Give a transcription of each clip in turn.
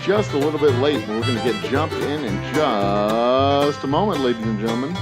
just a little bit late, but we're going to get jumped in just a moment, ladies and gentlemen.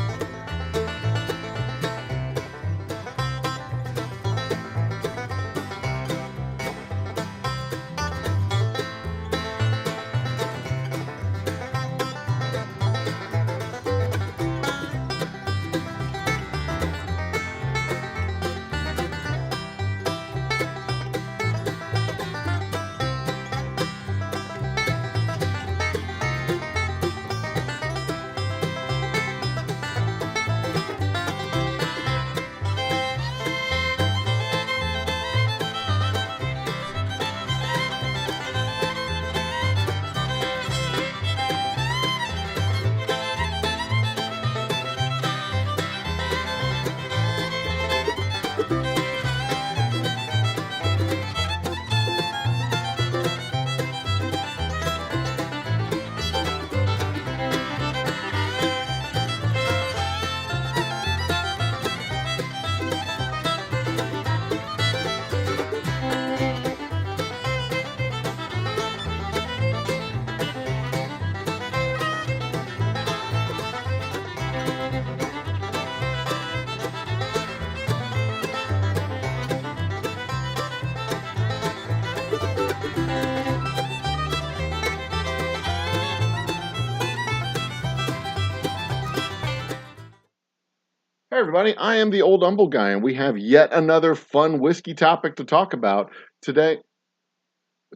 Hey everybody, I am the Old Humble Guy, and we have yet another fun whiskey topic to talk about today.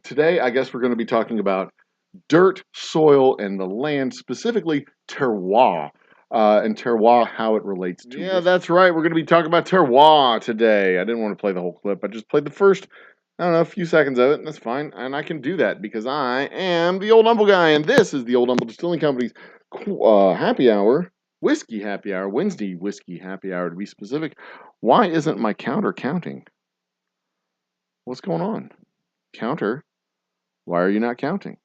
Today, I guess we're going to be talking about dirt, soil, and the land, specifically terroir, and terroir, how it relates to whiskey. That's right. We're going to be talking about terroir today. I didn't want to play the whole clip. I just played the first, I don't know, a few seconds of it, and that's fine. And I can do that because I am the Old Humble Guy, and this is the Old Humble Distilling Company's happy hour. Whiskey happy hour, Wednesday whiskey happy hour to be specific. Why isn't my counter counting? What's going on? Counter, why are you not counting?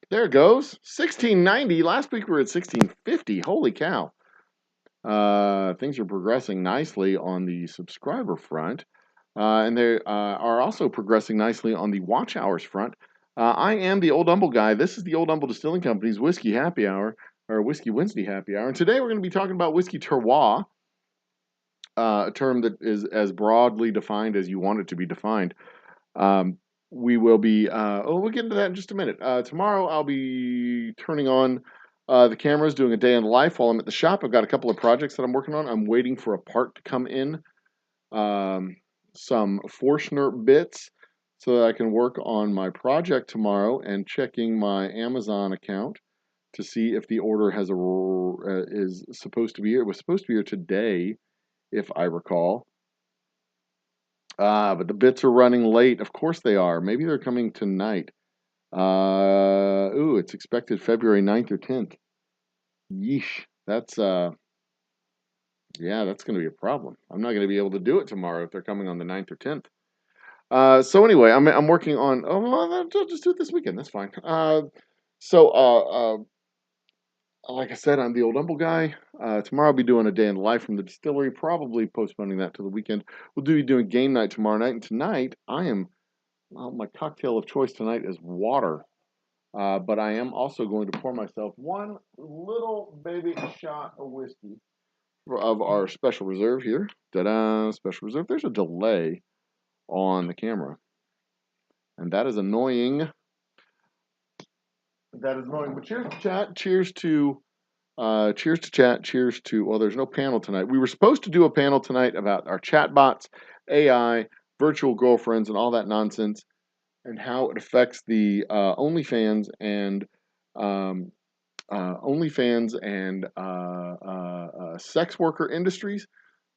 There it goes. 1690. Last week we were at 1650. Holy cow. Things are progressing nicely on the subscriber front. And they are also progressing nicely on the watch hours front. I am the Old Humble Guy. This is the Old Humble Distilling Company's Whiskey Happy Hour, or Whiskey Wednesday Happy Hour. And today we're going to be talking about whiskey terroir, a term that is as broadly defined as you want it to be defined. We will be, we'll get into that in just a minute. Tomorrow I'll be turning on the cameras, doing a day in life while I'm at the shop. I've got a couple of projects that I'm working on. I'm waiting for a part to come in, some Forstner bits, so that I can work on my project tomorrow, and checking my Amazon account to see if the order has is supposed to be here. It was supposed to be here today, if I recall. But the bits are running late. Of course they are. Maybe they're coming tonight. It's expected February 9th or 10th. Yeesh. That's that's going to be a problem. I'm not going to be able to do it tomorrow if they're coming on the 9th or 10th. So anyway, I'm working on. Oh, well, I'll just do it this weekend. That's fine. Like I said, I'm the Old Humble Guy. Tomorrow I'll be doing a day in life from the distillery, probably postponing that to the weekend. We'll be doing game night tomorrow night, and tonight my cocktail of choice tonight is water. But I am also going to pour myself one little baby shot of whiskey of our special reserve here. Ta-da! Special reserve. There's a delay on the camera, and that is annoying. But cheers to chat. Cheers to chat. Cheers to, well, there's no panel tonight. We were supposed to do a panel tonight about our chat bots, AI, virtual girlfriends, and all that nonsense, and how it affects the OnlyFans and sex worker industries.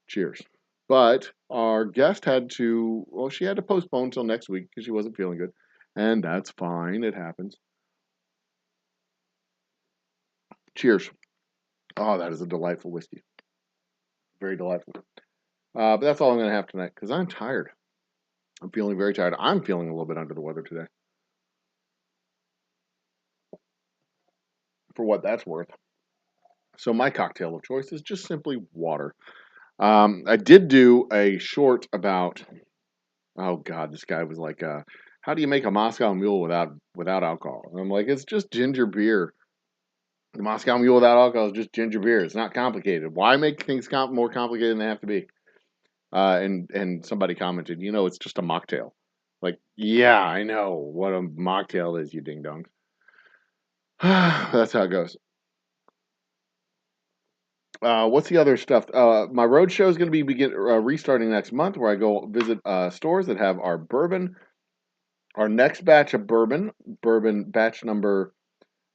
Cheers. But our guest she had to postpone until next week because she wasn't feeling good. And that's fine. It happens. Cheers. Oh, that is a delightful whiskey. Very delightful. But that's all I'm going to have tonight because I'm tired. I'm feeling very tired. I'm feeling a little bit under the weather today. For what that's worth. So my cocktail of choice is just simply water. I did do a short about, oh God, this guy was like, how do you make a Moscow Mule without alcohol? And I'm like, it's just ginger beer. The Moscow Mule without alcohol is just ginger beer. It's not complicated. Why make things more complicated than they have to be? And somebody commented, it's just a mocktail. Like, yeah, I know what a mocktail is, you ding dongs. That's how it goes. What's the other stuff? My road show is going to be restarting next month, where I go visit stores that have our bourbon. Our next batch of bourbon batch number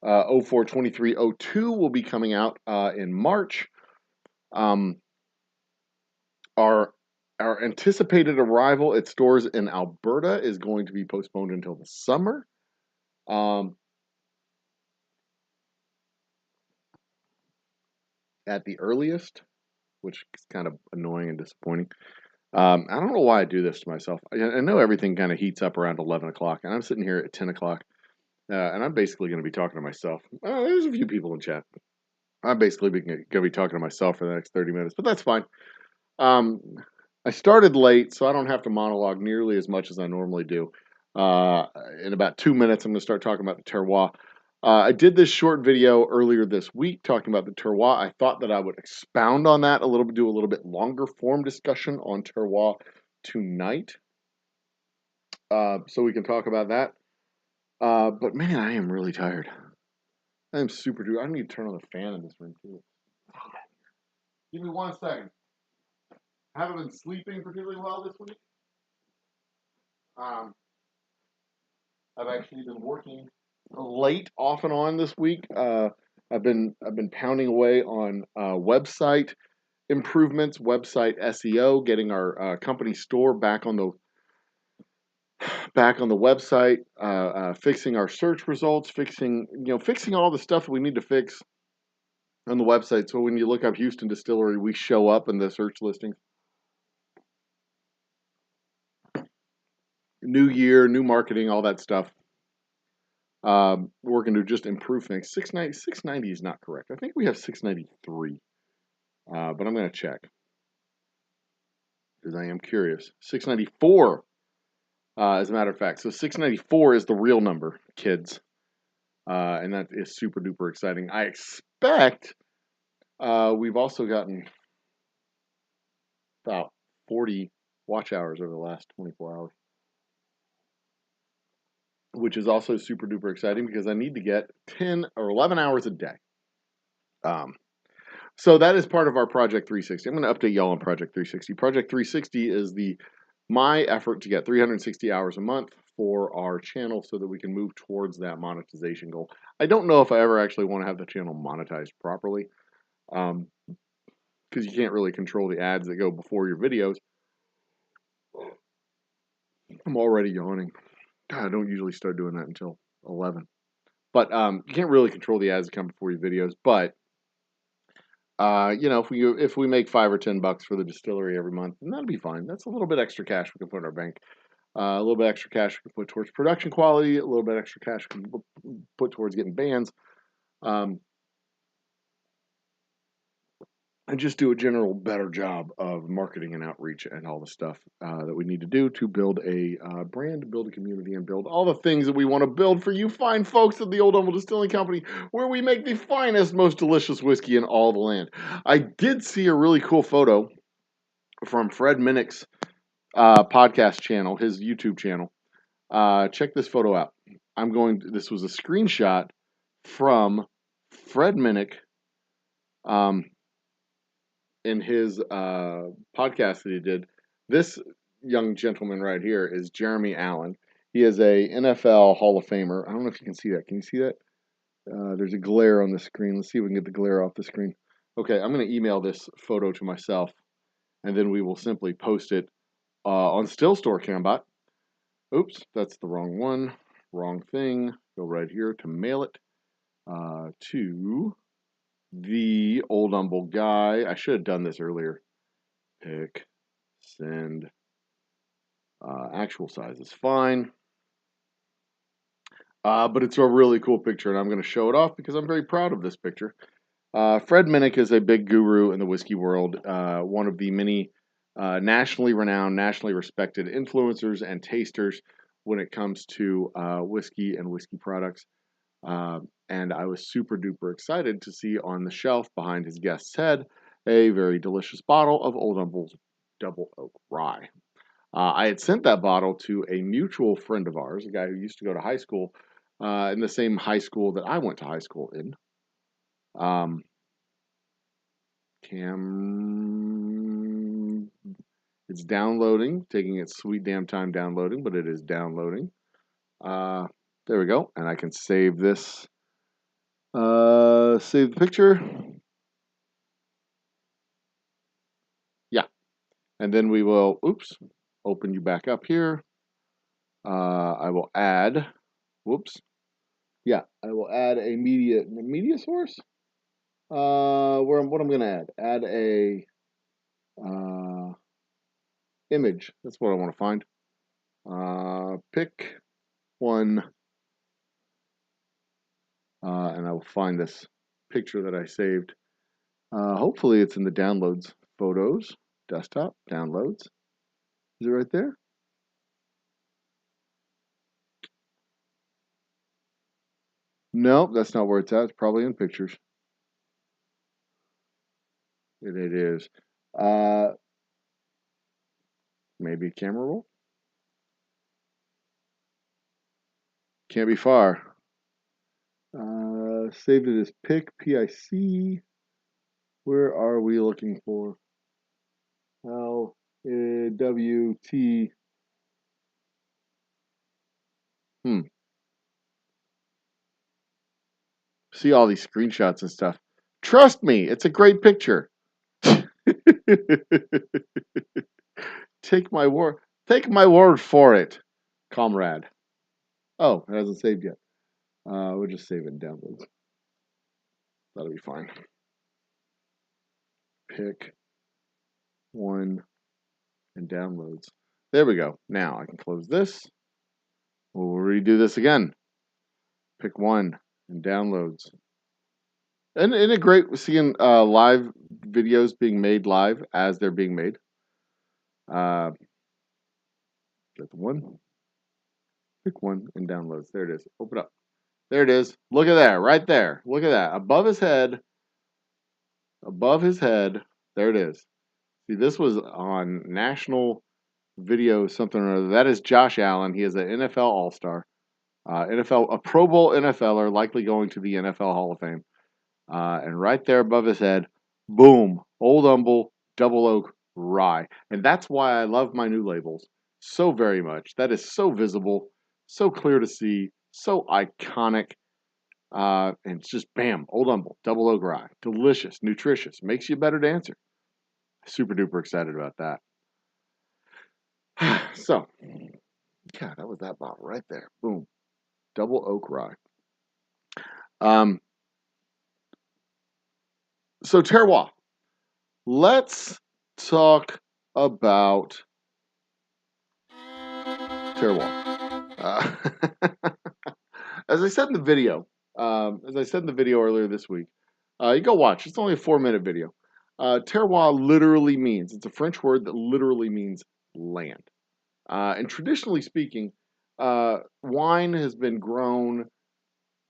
042302 will be coming out in March. Um, our anticipated arrival at stores in Alberta is going to be postponed until the summer. At the earliest, which is kind of annoying and disappointing. I don't know why I do this to myself. I know everything kind of heats up around 11 o'clock, and I'm sitting here at 10 o'clock, and I'm basically going to be talking to myself. There's a few people in chat. I'm basically going to be talking to myself for the next 30 minutes, but that's fine. I started late, so I don't have to monologue nearly as much as I normally do. In about 2 minutes, I'm going to start talking about the terroir. I did this short video earlier this week talking about the terroir. I thought that I would expound on that a little bit, do a little bit longer form discussion on terroir tonight. So we can talk about that. But man, I am really tired. I am super tired. I need to turn on the fan in this room too. Give me 1 second. I haven't been sleeping particularly well this week. I've actually been working late off and on this week. I've been pounding away on website improvements, website SEO, getting our company store back on the website, fixing our search results, fixing all the stuff we need to fix on the website. So when you look up Houston Distillery, we show up in the search listings. New year, new marketing, all that stuff. Working to just improve things. 690 is not correct. I think we have 693. But I'm going to check because I am curious. 694, as a matter of fact. So 694 is the real number, kids. And that is super duper exciting. I expect we've also gotten about 40 watch hours over the last 24 hours, which is also super duper exciting because I need to get 10 or 11 hours a day. So that is part of our Project 360. I'm going to update y'all on Project 360. Project 360 is my effort to get 360 hours a month for our channel so that we can move towards that monetization goal. I don't know if I ever actually want to have the channel monetized properly, because you can't really control the ads that go before your videos. I'm already yawning. God, I don't usually start doing that until 11. But you can't really control the ads that come before your videos. But if we make $5 or $10 for the distillery every month, then that'll be fine. That's a little bit extra cash we can put in our bank. A little bit extra cash we can put towards production quality. A little bit extra cash we can put towards getting bands. And just do a general better job of marketing and outreach and all the stuff that we need to do to build a brand, build a community, and build all the things that we want to build for you fine folks at the Old Humble Distilling Company, where we make the finest, most delicious whiskey in all the land. I did see a really cool photo from Fred Minnick's podcast channel, his YouTube channel. Check this photo out. This was a screenshot from Fred Minnick. In his podcast that he did. This young gentleman right here is Jeremy Allen. He is a NFL Hall of Famer. I don't know if you can see that. Can you see that? There's a glare on the screen. Let's see if we can get the glare off the screen. Okay, I'm going to email this photo to myself, and then we will simply post it on Still Store Cambot. Oops, that's the wrong one. Wrong thing. Go right here to mail it to the Old Humble Guy. I should have done this earlier. Pick, send. Actual size is fine. But it's a really cool picture, and I'm going to show it off because I'm very proud of this picture. Fred Minnick is a big guru in the whiskey world, one of the many nationally renowned, nationally respected influencers and tasters. when it comes to whiskey and whiskey products. And I was super duper excited to see on the shelf behind his guest's head a very delicious bottle of Old Humble's Double Oak Rye. I had sent that bottle to a mutual friend of ours, a guy who used to go to high school in the same high school that I went to high school in. It's downloading, taking its sweet damn time downloading, but it is downloading. There we go, and I can save this. Save the picture. Yeah, and then we will, open you back up here. I will add, I will add a media source. What I'm gonna add a image. That's what I want to find. Pick one, and I will find this picture that I saved. Hopefully it's in the downloads, photos, desktop, downloads. Is it right there? Nope, that's not where it's at. It's probably in pictures. It is. Maybe a camera roll? Can't be far. Saved it as PIC. Where are we looking for? LWT. See all these screenshots and stuff. Trust me, it's a great picture. Take my word for it, comrade. Oh, it hasn't saved yet. We'll just save it in downloads. That'll be fine. Pick one and downloads. There we go. Now I can close this. We'll redo this again. Pick one and downloads. And isn't it great seeing live videos being made live as they're being made? Get the one. Pick one and downloads. There it is. Open up. There it is. Look at that. Right there. Look at that. Above his head. Above his head. There it is. See, this was on national video something or other. That is Josh Allen. He is an NFL All-Star. A Pro Bowl NFLer, likely going to the NFL Hall of Fame. And right there above his head, boom, Old Humble Double Oak Rye. And that's why I love my new labels so very much. That is so visible, so clear to see, so iconic. And it's just bam, Old Humble Double Oak Rye. Delicious, nutritious, makes you a better dancer. Super duper excited about that. So, yeah, that was that bottle right there. Boom. Double Oak Rye. So terroir. Let's talk about terroir. As I said in the video, earlier this week, you go watch. It's only a 4-minute video. Terroir literally means, it's a French word that literally means land. And traditionally speaking, wine has been grown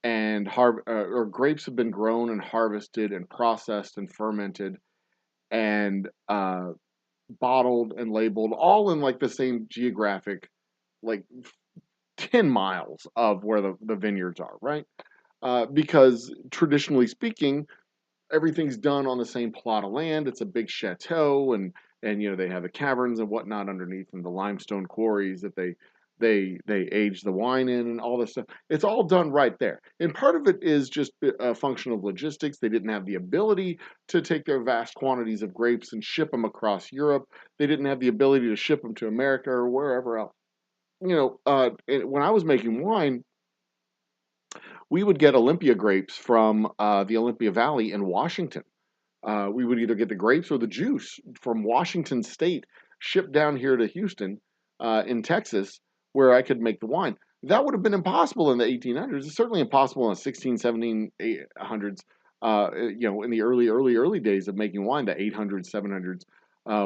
and or grapes have been grown and harvested and processed and fermented and bottled and labeled all in like the same geographic, like 10 miles of where the vineyards are, right? Because traditionally speaking, everything's done on the same plot of land. It's a big chateau, and they have the caverns and whatnot underneath, and the limestone quarries that they age the wine in, and all this stuff. It's all done right there. And part of it is just a function of logistics. They didn't have the ability to take their vast quantities of grapes and ship them across Europe. They didn't have the ability to ship them to America or wherever else. When I was making wine, we would get Olympia grapes from the Olympia Valley in Washington. We would either get the grapes or the juice from Washington State shipped down here to Houston in Texas, where I could make the wine. That would have been impossible in the 1800s. It's certainly impossible in the 16, 17, 800s, in the early days of making wine, the 800s, 700s,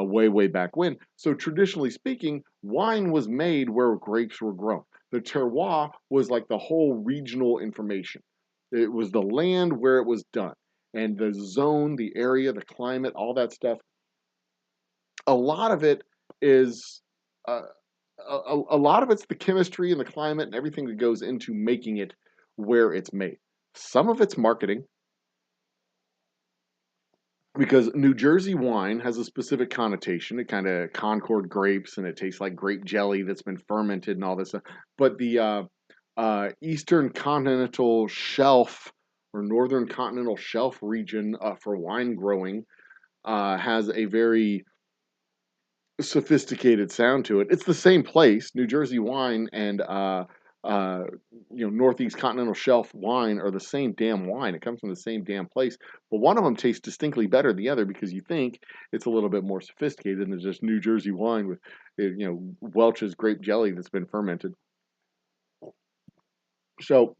way back when. So traditionally speaking, wine was made where grapes were grown. The terroir was like the whole regional information. It was the land where it was done, and the zone, the area, the climate, all that stuff. A lot of it is uh, a lot of it's the chemistry and the climate and everything that goes into making it where it's made. Some of it's marketing, because New Jersey wine has a specific connotation. It kind of Concord grapes, and it tastes like grape jelly that's been fermented and all this stuff. But the Eastern Continental Shelf or Northern Continental Shelf region for wine growing has a very sophisticated sound to it. It's the same place. New Jersey wine and uh, Northeast Continental Shelf wine are the same damn wine. It comes from the same damn place, but one of them tastes distinctly better than the other because you think it's a little bit more sophisticated than just New Jersey wine with Welch's grape jelly that's been fermented. So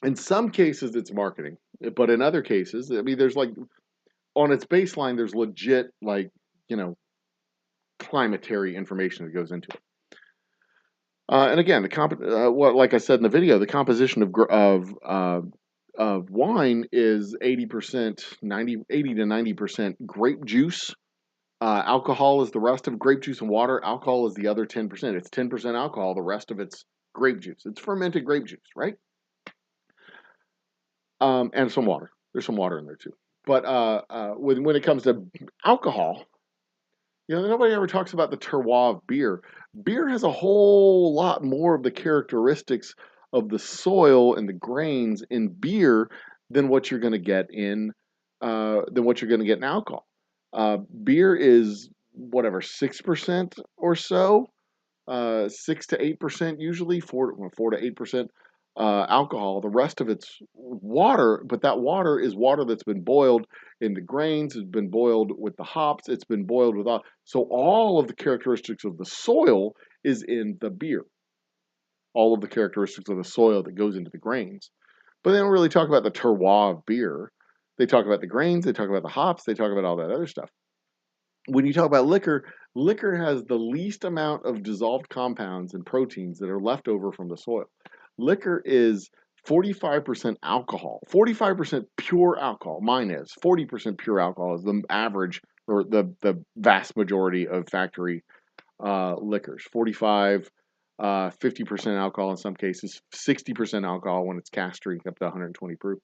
in some cases it's marketing, but in other cases, I mean, there's like on its baseline, there's legit you know climatary information that goes into it. And again, like I said in the video, the composition of wine is 80%, 80 to 90% grape juice. Alcohol is the rest of grape juice and water. Alcohol is the other 10%. It's 10% alcohol. The rest of it's grape juice. It's fermented grape juice, right? And some water. There's some water in there too. But when it comes to alcohol, nobody ever talks about the terroir of beer. Beer has a whole lot more of the characteristics of the soil and the grains in beer than what you're going to get in alcohol. Beer is whatever 6% or so, 6 to 8% usually, 4 to 8% alcohol. The rest of it's water, but that water is water that's been boiled in the grains. It's been boiled with the hops. It's been boiled with all. So all of the characteristics of the soil is in the beer. All of the characteristics of the soil that goes into the grains. But they don't really talk about the terroir of beer. They talk about the grains. They talk about the hops. They talk about all that other stuff. When you talk about liquor, liquor has the least amount of dissolved compounds and proteins that are left over from the soil. Liquor is 45% alcohol, 45% pure alcohol. Mine is 40% pure alcohol is the average or the vast majority of factory liquors. 45, 50% alcohol in some cases, 60% alcohol when it's cask strength up to 120 proof.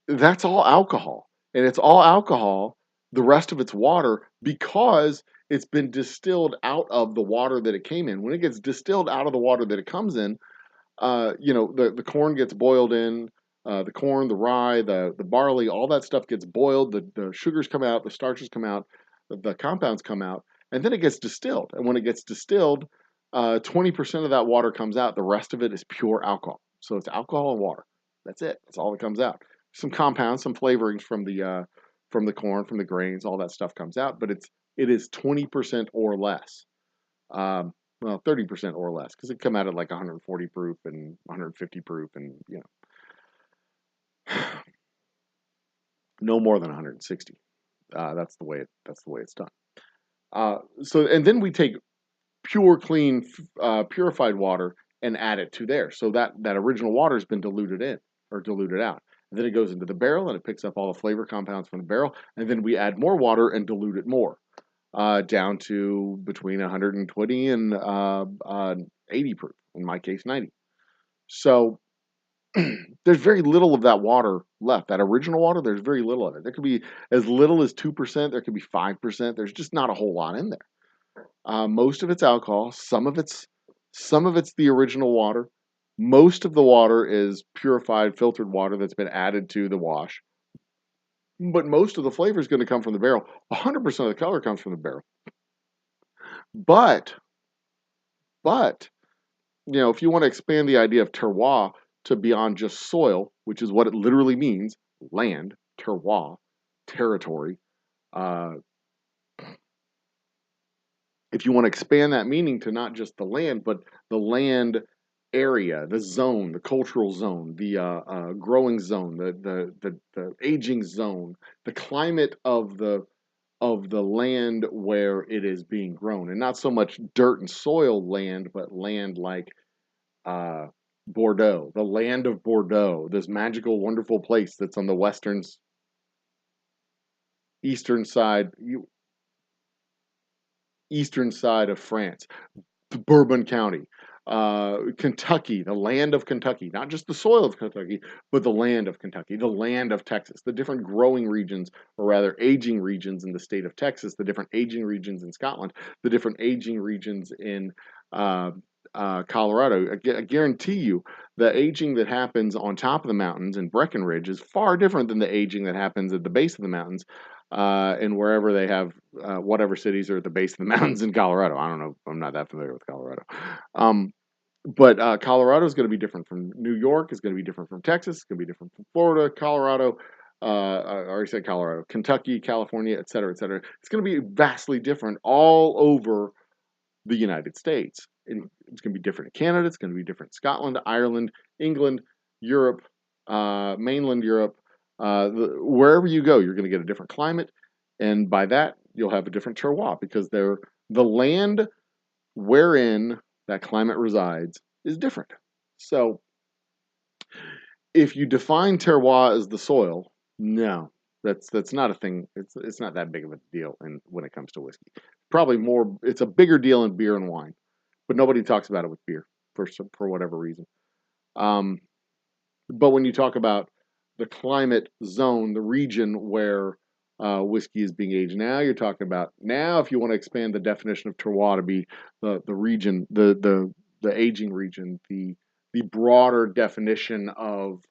That's all alcohol. And it's all alcohol, the rest of it's water, because it's been distilled out of the water that it came in. When it gets distilled out of the water that it comes in, the corn gets boiled in, the corn, the rye, the barley, all that stuff gets boiled, the sugars come out, the starches come out, the compounds come out, and then it gets distilled. And when it gets distilled, 20% of that water comes out. The rest of it is pure alcohol. So it's alcohol and water. That's it. That's all that comes out. Some compounds, some flavorings from the corn, from the grains, all that stuff comes out, but it is 20% or less. Well, 30% or less, because it come out at like 140 proof and 150 proof, and no more than 160. That's the way it's done. And then we take pure, clean, purified water and add it to there. So that original water has been diluted in or diluted out. And then it goes into the barrel and it picks up all the flavor compounds from the barrel. And then we add more water and dilute it more, down to between 120 and 80 proof, in my case, 90. So there's very little of that water left. That original water, there's very little of it. There could be as little as 2%. There could be 5%. There's just not a whole lot in there. Most of it's alcohol. Some of it's the original water. Most of the water is purified, filtered water that's been added to the wash. But most of the flavor is going to come from the barrel. 100% of the color comes from the barrel. But if you want to expand the idea of terroir to beyond just soil, which is what it literally means, land, terroir, territory. If you want to expand that meaning to not just the land, but the land area, the zone, the cultural zone, the growing zone, the aging zone, the climate of the of the land where it is being grown, and not so much dirt and soil land, but land like uh, Bordeaux, the land of Bordeaux, this magical, wonderful place that's on the eastern side, eastern side of France, Bourbon County, Kentucky, the land of Kentucky, not just the soil of Kentucky, but the land of Kentucky, the land of Texas, the different growing regions, or rather aging regions in the state of Texas, the different aging regions in Scotland, the different aging regions in uh, Colorado. I guarantee you the aging that happens on top of the mountains in Breckenridge is far different than the aging that happens at the base of the mountains and wherever they have whatever cities are at the base of the mountains in Colorado. I don't know. I'm not that familiar with Colorado. Um, but Colorado is going to be different from New York. It's going to be different from Texas. It's going to be different from Florida, Colorado. I already said Colorado, Kentucky, California, et cetera, et cetera. It's going to be vastly different all over the United States. And it's going to be different in Canada. It's going to be different in Scotland, Ireland, England, Europe, mainland Europe. Wherever you go, you're going to get a different climate. And by that, you'll have a different terroir because the land wherein that climate resides is different. So if you define terroir as the soil, no, that's not a thing. It's not that big of a deal when it comes to whiskey. Probably more, it's a bigger deal in beer and wine, but nobody talks about it with beer for whatever reason. Um, but when you talk about the climate zone, the region where whiskey is being aged, now you're talking about now if you want to expand the definition of terroir to be the region, the aging region, the broader definition of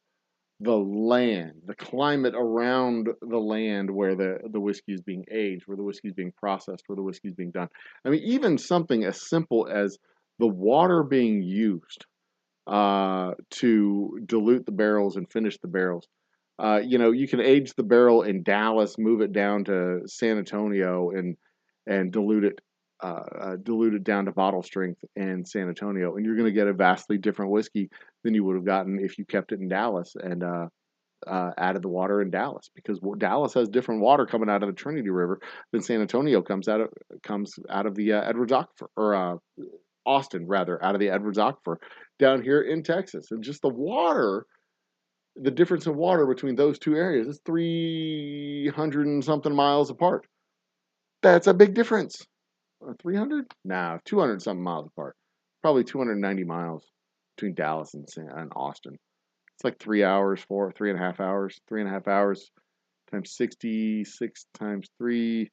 the land, the climate around the land where the whiskey is being aged, where the whiskey is being processed, where the whiskey is being done. I mean, even something as simple as the water being used to dilute the barrels and finish the barrels. You can age the barrel in Dallas, move it down to San Antonio, and dilute it down to bottle strength in San Antonio, and you're going to get a vastly different whiskey than you would have gotten if you kept it in Dallas and added the water in Dallas, because Dallas has different water coming out of the Trinity River than San Antonio comes out of the Edwards Aquifer, or Austin rather, out of the Edwards Aquifer down here in Texas, and just the difference in water between those two areas is 300 and something miles apart. That's a big difference. 300? Nah, 200 something miles apart. Probably 290 miles between Dallas and Austin. It's like 3 hours, 3.5 hours, 3.5 hours times 66 times 3.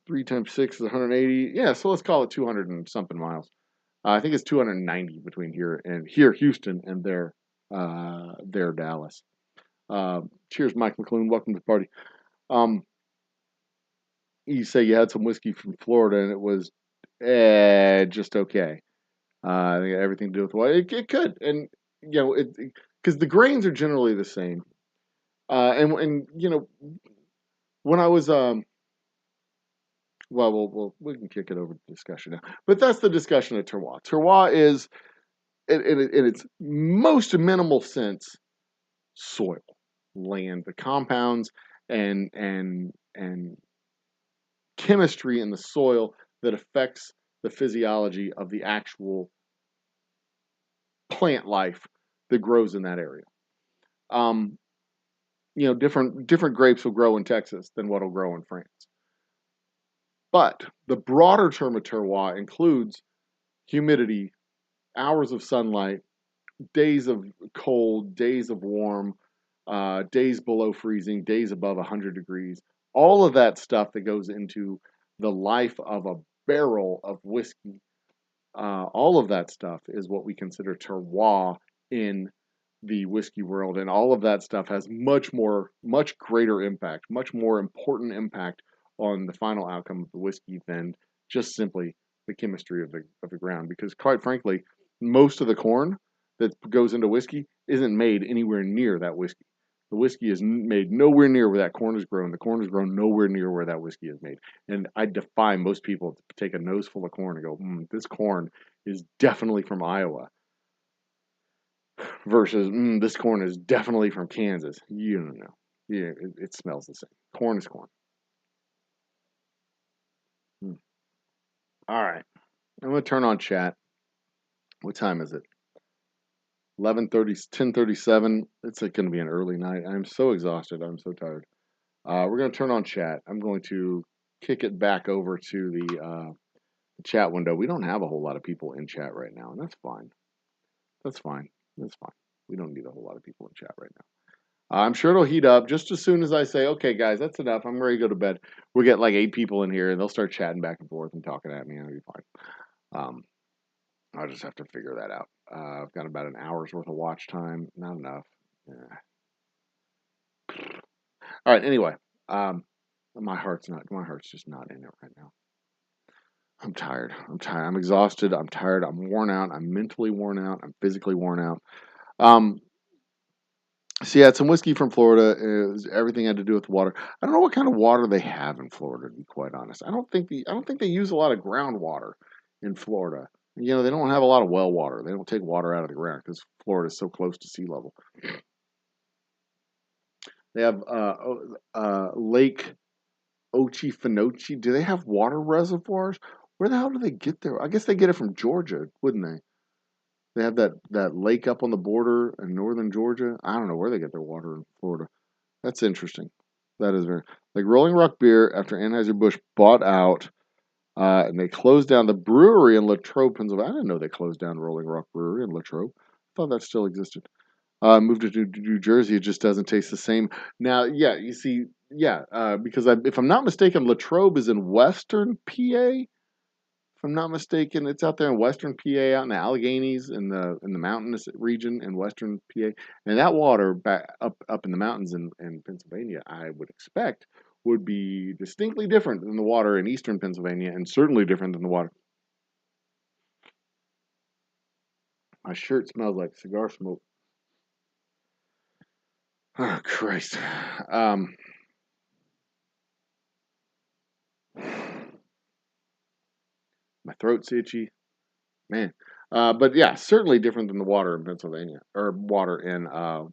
3 times 6 is 180. Yeah, so let's call it 200 and something miles. I think it's 290 between here, Houston, and there, Dallas. Cheers, Mike McClune. Welcome to the party. Um, you say you had some whiskey from Florida and it was just okay. I think everything to do with what it could, and because the grains are generally the same. And when I was well, we can kick it over to discussion now. But that's the discussion of terroir. Terroir is, in its most minimal sense, soil, land, the compounds and chemistry in the soil that affects the physiology of the actual plant life that grows in that area. Um, different grapes will grow in Texas than what will grow in France. But the broader term of terroir includes humidity, hours of sunlight, days of cold, days of warm, days below freezing, days above 100 degrees. All of that stuff that goes into the life of a barrel of whiskey, all of that stuff is what we consider terroir in the whiskey world. And all of that stuff has much greater impact, much more important impact on the final outcome of the whiskey than just simply the chemistry of the ground. Because quite frankly, most of the corn that goes into whiskey isn't made anywhere near that whiskey. The whiskey is made nowhere near where that corn is grown. The corn is grown nowhere near where that whiskey is made. And I defy most people to take a nose full of corn and go, this corn is definitely from Iowa, versus this corn is definitely from Kansas. You don't know. Yeah, it smells the same. Corn is corn. Hmm. All right. I'm going to turn on chat. What time is it? 11:30, 10:37. It's going to be an early night. I'm so exhausted. I'm so tired. We're going to turn on chat. I'm going to kick it back over to the chat window. We don't have a whole lot of people in chat right now, and that's fine. That's fine. That's fine. We don't need a whole lot of people in chat right now. I'm sure it'll heat up just as soon as I say, okay, guys, that's enough. I'm ready to go to bed. We'll get like 8 people in here, and they'll start chatting back and forth and talking at me, and it'll be fine. I'll just have to figure that out. I've got about an hour's worth of watch time. Not enough. Yeah. All right. Anyway, um, my heart's just not in it right now. I'm tired. I'm tired. I'm exhausted. I'm tired. I'm worn out. I'm mentally worn out. I'm physically worn out. Um, so yeah, it's some whiskey from Florida. Everything had to do with water. I don't know what kind of water they have in Florida, to be quite honest. I don't think they use a lot of groundwater in Florida. You know, they don't have a lot of well water. They don't take water out of the ground because Florida is so close to sea level. They have Lake Ochifinochi. Do they have water reservoirs? Where the hell do they get their? I guess they get it from Georgia, wouldn't they? They have that lake up on the border in northern Georgia. I don't know where they get their water in Florida. That's interesting. That is very like Rolling Rock Beer after Anheuser-Busch bought out and they closed down the brewery in Latrobe, Pennsylvania. I didn't know they closed down Rolling Rock Brewery in Latrobe. I thought that still existed. Moved to New Jersey, it just doesn't taste the same. Now, yeah, you see, yeah, because if I'm not mistaken, Latrobe is in Western PA. If I'm not mistaken, it's out there in Western PA, out in the Alleghenies, in the mountainous region in Western PA. And that water back up in the mountains in Pennsylvania, I would expect, would be distinctly different than the water in Eastern Pennsylvania, and certainly different than the water. My shirt smells like cigar smoke. Oh Christ. Um, my throat's itchy. Man. But yeah, certainly different than the water in Pennsylvania or water in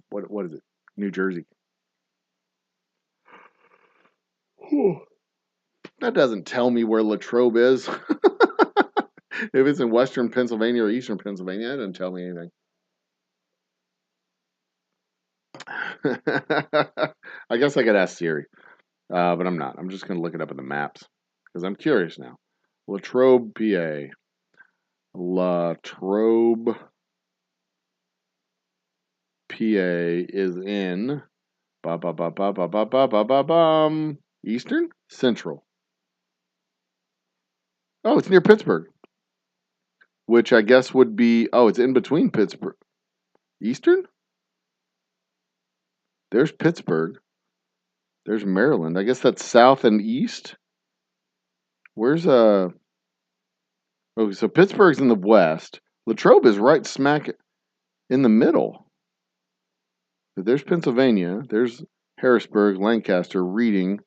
what is it? New Jersey. Whew. That doesn't tell me where Latrobe is. If it's in Western Pennsylvania or Eastern Pennsylvania, that doesn't tell me anything. I guess I could ask Siri, but I'm not. I'm just going to look it up in the maps because I'm curious now. Latrobe, PA. Latrobe, PA is in ba ba ba ba ba ba ba ba ba bum Eastern Central. Oh, it's near Pittsburgh, which I guess would be it's in between Pittsburgh. Eastern? There's Pittsburgh. There's Maryland. I guess that's south and east. Where's okay, so Pittsburgh's in the west. Latrobe is right smack in the middle. But there's Pennsylvania. There's Harrisburg, Lancaster, Reading.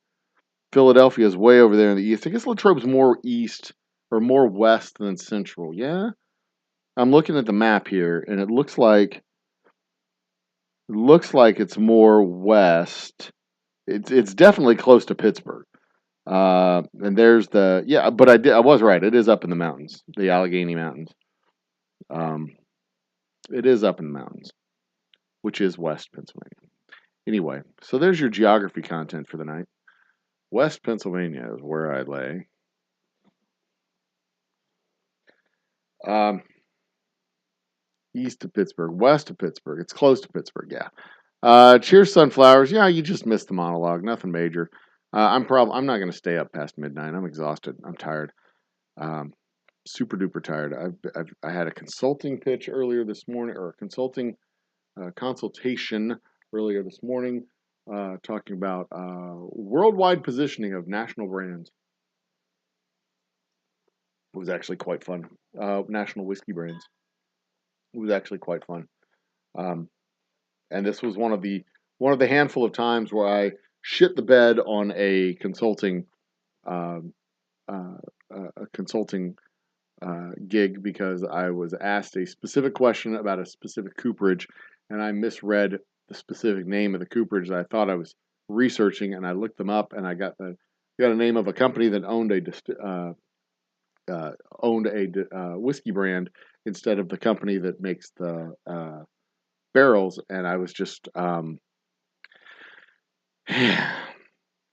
Philadelphia is way over there in the east. I guess Latrobe's more east or more west than central. Yeah. I'm looking at the map here and it looks like it's more west. It's definitely close to Pittsburgh. And there's but I was right. It is up in the mountains, the Allegheny Mountains. Um, it is up in the mountains, which is West Pennsylvania. Anyway, so there's your geography content for the night. West Pennsylvania is where I lay. Um, East of Pittsburgh, west of Pittsburgh. It's close to Pittsburgh, yeah. Cheers, sunflowers. Yeah, you just missed the monologue. Nothing major. I'm not going to stay up past midnight. I'm exhausted. I'm tired. Um, super duper tired. I had a consulting pitch earlier this morning, or a consultation earlier this morning, talking about worldwide positioning of national brands. It was actually quite fun. National whiskey brands. It was actually quite fun. Um, and this was one of the handful of times where I shit the bed on um, a consulting gig because I was asked a specific question about a specific cooperage, and I misread the specific name of the cooperage that I thought I was researching, and I looked them up, and I got got a name of a company that owned a whiskey brand instead of the company that makes the barrels, and I was just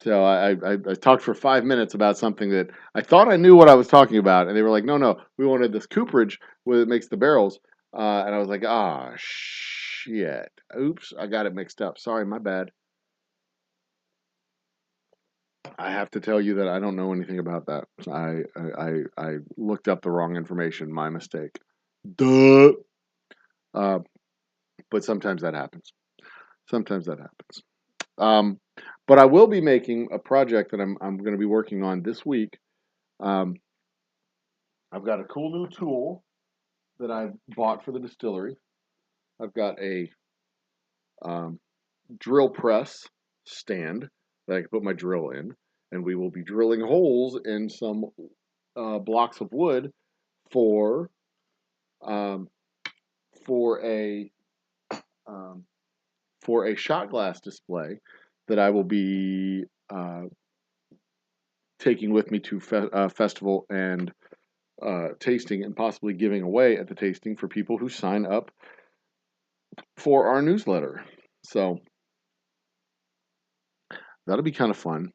so I talked for 5 minutes about something that I thought I knew what I was talking about, and they were like, no, no, we wanted this cooperage that makes the barrels, and I was like, ah, shit, oops, I got it mixed up. Sorry, my bad. I have to tell you that I don't know anything about that. I looked up the wrong information. My mistake. Duh. Uh, but sometimes that happens. Sometimes that happens. Um, but I will be making a project that I'm going to be working on this week. Um, I've got a cool new tool that I bought for the distillery. I've got a um, drill press stand that I can put my drill in, and we will be drilling holes in some blocks of wood for um, for a um, for a shot glass display that I will be taking with me to festival and tasting, and possibly giving away at the tasting for people who sign up for our newsletter. So that'll be kind of fun.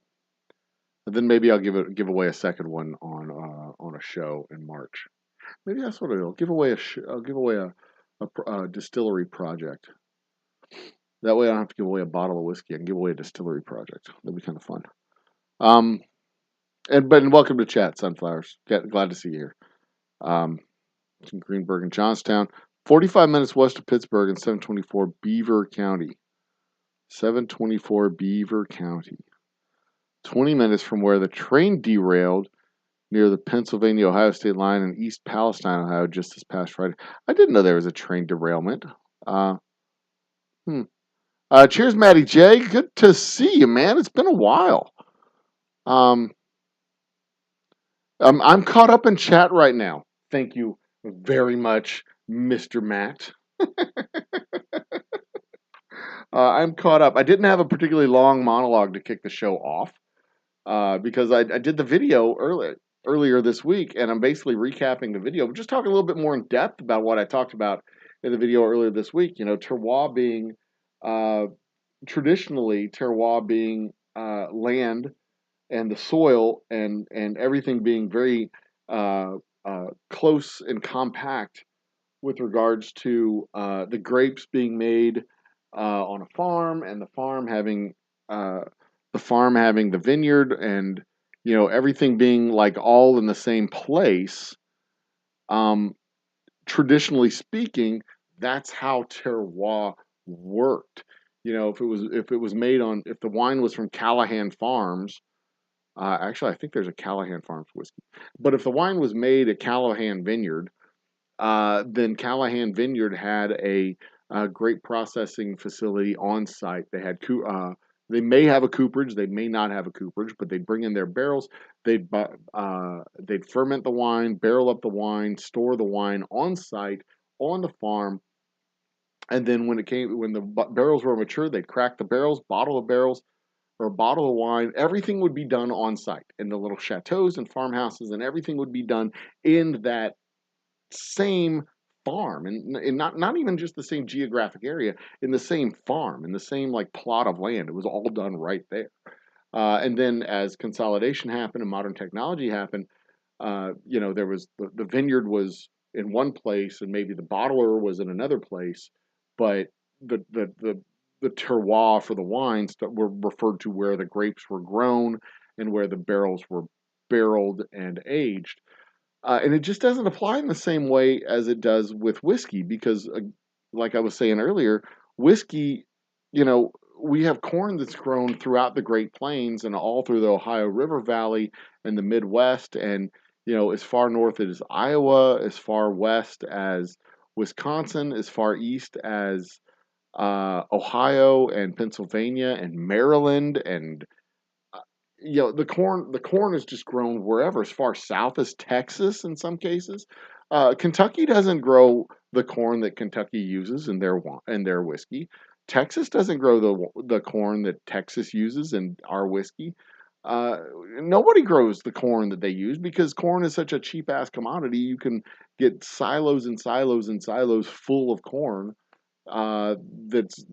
And then maybe I'll give away a second one on a show in March. Maybe that's what I'll give away. I'll give away a distillery project. That way I don't have to give away a bottle of whiskey. I can give away a distillery project. That'd be kind of fun. Um, and welcome to chat, Sunflowers. Glad to see you here. Um, in Greenburgh and Johnstown, 45 minutes west of Pittsburgh in 724 Beaver County. 724 Beaver County. 20 minutes from where the train derailed near the Pennsylvania-Ohio state line in East Palestine, Ohio, just this past Friday. I didn't know there was a train derailment. Uh, hmm. Cheers, Matty J. Good to see you, man. It's been a while. Um, I'm caught up in chat right now. Thank you very much, Mr. Matt. I'm caught up. I didn't have a particularly long monologue to kick the show off because I did the video earlier this week, and I'm basically recapping the video, but just talking a little bit more in depth about what I talked about in the video earlier this week. You know, terroir being uh, traditionally terroir being land and the soil and everything being very close and compact with regards to the grapes being made on a farm, and uh, the farm having the vineyard, and you know everything being like all in the same place. Um, Traditionally speaking, that's how terroir worked. You know, if it was made on if the wine was from Callahan Farms. Actually, I think there's a Callahan Farms whiskey. But if the wine was made at Callahan Vineyard, then Callahan Vineyard had a great processing facility on site. They may have a cooperage, they may not have a cooperage, but they'd bring in their barrels. They'd ferment the wine, barrel up the wine, store the wine on site on the farm, and then when the barrels were mature, they'd crack the barrels, bottle the barrels, or a bottle of wine. Everything would be done on site in the little chateaus and farmhouses, and everything would be done in that same farm, and not even just the same geographic area, in the same farm, in the same like plot of land. It was all done right there. And then as consolidation happened and modern technology happened, you know, there was the vineyard was in one place and maybe the bottler was in another place, but the the the the terroir for the wines that were referred to where the grapes were grown and where the barrels were barreled and aged. And it just doesn't apply in the same way as it does with whiskey because, like I was saying earlier, whiskey, you know, we have corn that's grown throughout the Great Plains and all through the Ohio River Valley and the Midwest, and you know, as far north as Iowa, as far west as Wisconsin, as far east as Ohio and Pennsylvania and Maryland, and you know the corn is just grown wherever, as far south as Texas in some cases. Kentucky doesn't grow the corn that Kentucky uses in their whiskey. Texas doesn't grow the corn that Texas uses in our whiskey. Uh, Nobody grows the corn that they use because corn is such a cheap ass commodity. You can get silos and silos and silos full of corn. That's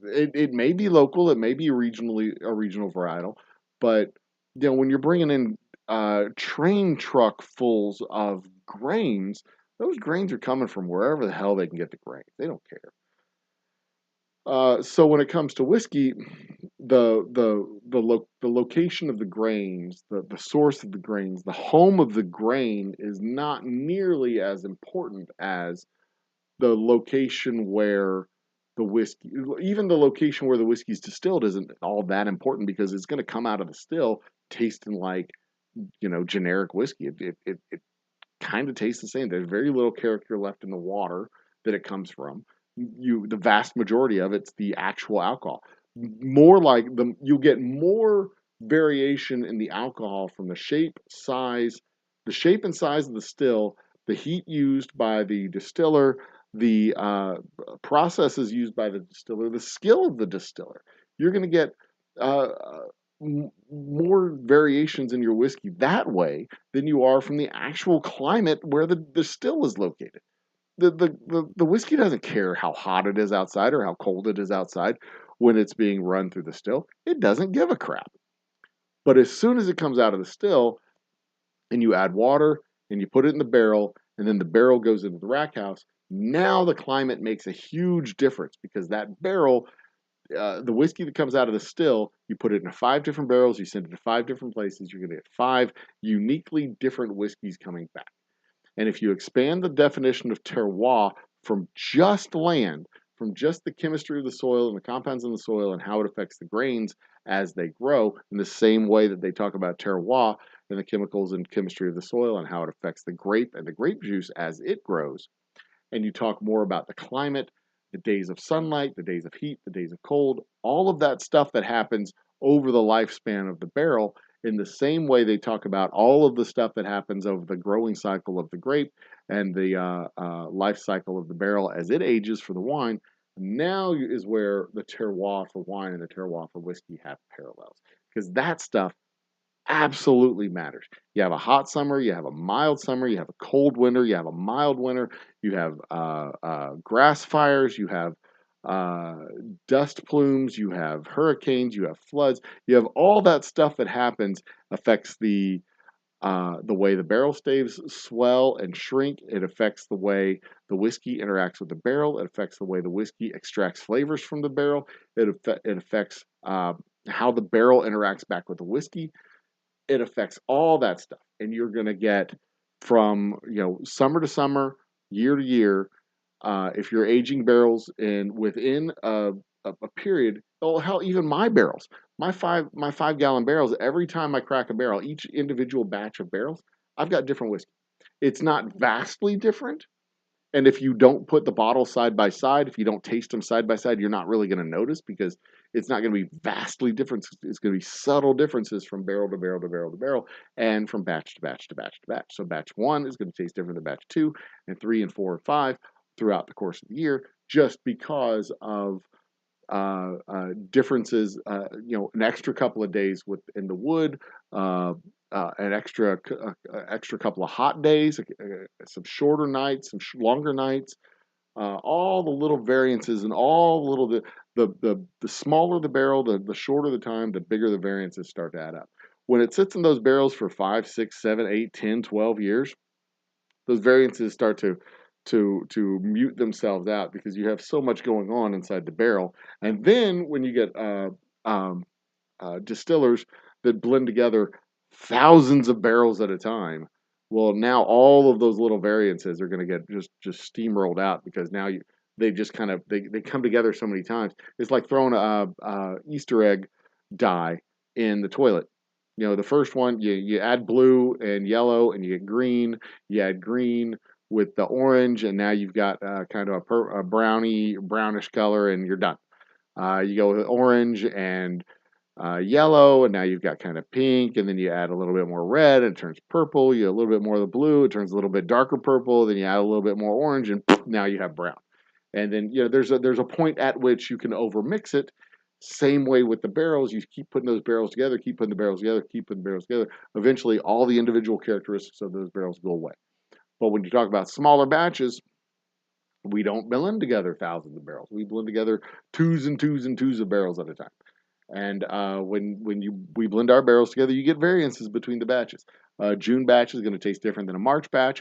it may be local, it may be a regional varietal, but when you're bringing in train truck fulls of grains, those grains are coming from wherever the hell they can get the grains. They don't care. So when it comes to whiskey, the location of the grains, the source of the grains, the home of the grain is not nearly as important as the location where the whiskey, even the location where the whiskey is distilled, isn't all that important because it's going to come out of the still tasting like generic whiskey. It kind of tastes the same. There's very little character left in the water that it comes from. The vast majority of it's the actual alcohol. More like you'll get more variation in the alcohol from the shape and size of the still, the heat used by the distiller, the processes used by the distiller, the skill of the distiller. You're going to get uh, more variations in your whiskey that way than you are from the actual climate where the still is located. The whiskey doesn't care how hot it is outside or how cold it is outside when it's being run through the still. It doesn't give a crap. But as soon as it comes out of the still and you add water and you put it in the barrel and then the barrel goes into the rack house, now the climate makes a huge difference because that barrel, the whiskey that comes out of the still, you put it in 5 different barrels, you send it to 5 different places, you're going to get 5 uniquely different whiskeys coming back. And if you expand the definition of terroir from just land, from just the chemistry of the soil and the compounds in the soil and how it affects the grains as they grow, in the same way that they talk about terroir and the chemicals and chemistry of the soil and how it affects the grape and the grape juice as it grows, and you talk more about the climate, the days of sunlight, the days of heat, the days of cold, all of that stuff that happens over the lifespan of the barrel, in the same way they talk about all of the stuff that happens over the growing cycle of the grape and the life cycle of the barrel as it ages for the wine. Now is where the terroir for wine and the terroir for whiskey have parallels, because that stuff absolutely matters. You have a hot summer, you have a mild summer, you have a cold winter, you have a mild winter, you have grass fires, you have uh, dust plumes, you have hurricanes, you have floods, you have all that stuff that happens affects the way the barrel staves swell and shrink. It affects the way the whiskey interacts with the barrel. It affects the way the whiskey extracts flavors from the barrel. It affects how the barrel interacts back with the whiskey. It affects all that stuff, and you're going to get from summer to summer, year to year. If you're aging barrels in within a period, oh hell, even my barrels, my 5 gallon barrels. Every time I crack a barrel, each individual batch of barrels, I've got different whiskey. It's not vastly different, and if you don't put the bottles side by side, if you don't taste them side by side, you're not really going to notice because it's not going to be vastly different. It's going to be subtle differences from barrel to barrel to barrel to barrel and from batch to batch to batch to batch. So batch one is going to taste different than batch two and three and four and five throughout the course of the year, just because of differences, an extra couple of days in the wood, an extra couple of hot days, some shorter nights, some longer nights, all the little variances and all the little the smaller the barrel, the shorter the time, the bigger the variances start to add up. When it sits in those barrels for 5, 6, 7, 8, 10, 12 years, those variances start to mute themselves out because you have so much going on inside the barrel. And then when you get distillers that blend together thousands of barrels at a time, well, now all of those little variances are going to get just steamrolled out because now they just kind of they come together so many times. It's like throwing a Easter egg die in the toilet. The first one, you add blue and yellow and you get green. You add green with the orange, and now you've got kind of a brownish color, and you're done. You go with orange and yellow, and now you've got kind of pink, and then you add a little bit more red, and it turns purple. You add a little bit more of the blue, it turns a little bit darker purple. Then you add a little bit more orange, and now you have brown. And then there's a point at which you can overmix it, Same way with the barrels, you keep putting those barrels together, keep putting the barrels together, keep putting the barrels together. Eventually, all the individual characteristics of those barrels go away. But when you talk about smaller batches, we don't blend together thousands of barrels. We blend together twos and twos and twos of barrels at a time. And we blend our barrels together, you get variances between the batches. June batch is going to taste different than a March batch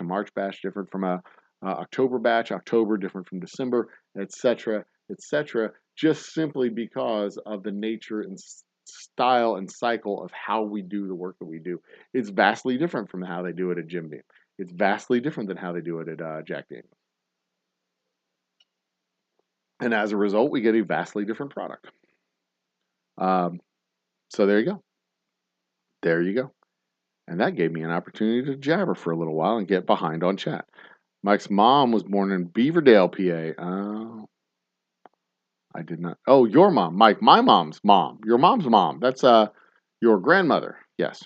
different from a October batch, October different from December, etc., etc. Just simply because of the nature and style and cycle of how we do the work that we do. It's vastly different from how they do it at Jim Beam. It's vastly different than how they do it at Jack Daniels. And as a result, we get a vastly different product. Um, so there you go. There you go. And that gave me an opportunity to jabber for a little while and get behind on chat. Mike's mom was born in Beaverdale, PA. Oh, I did not. Oh, your mom, Mike. My mom's mom. Your mom's mom. That's your grandmother. Yes.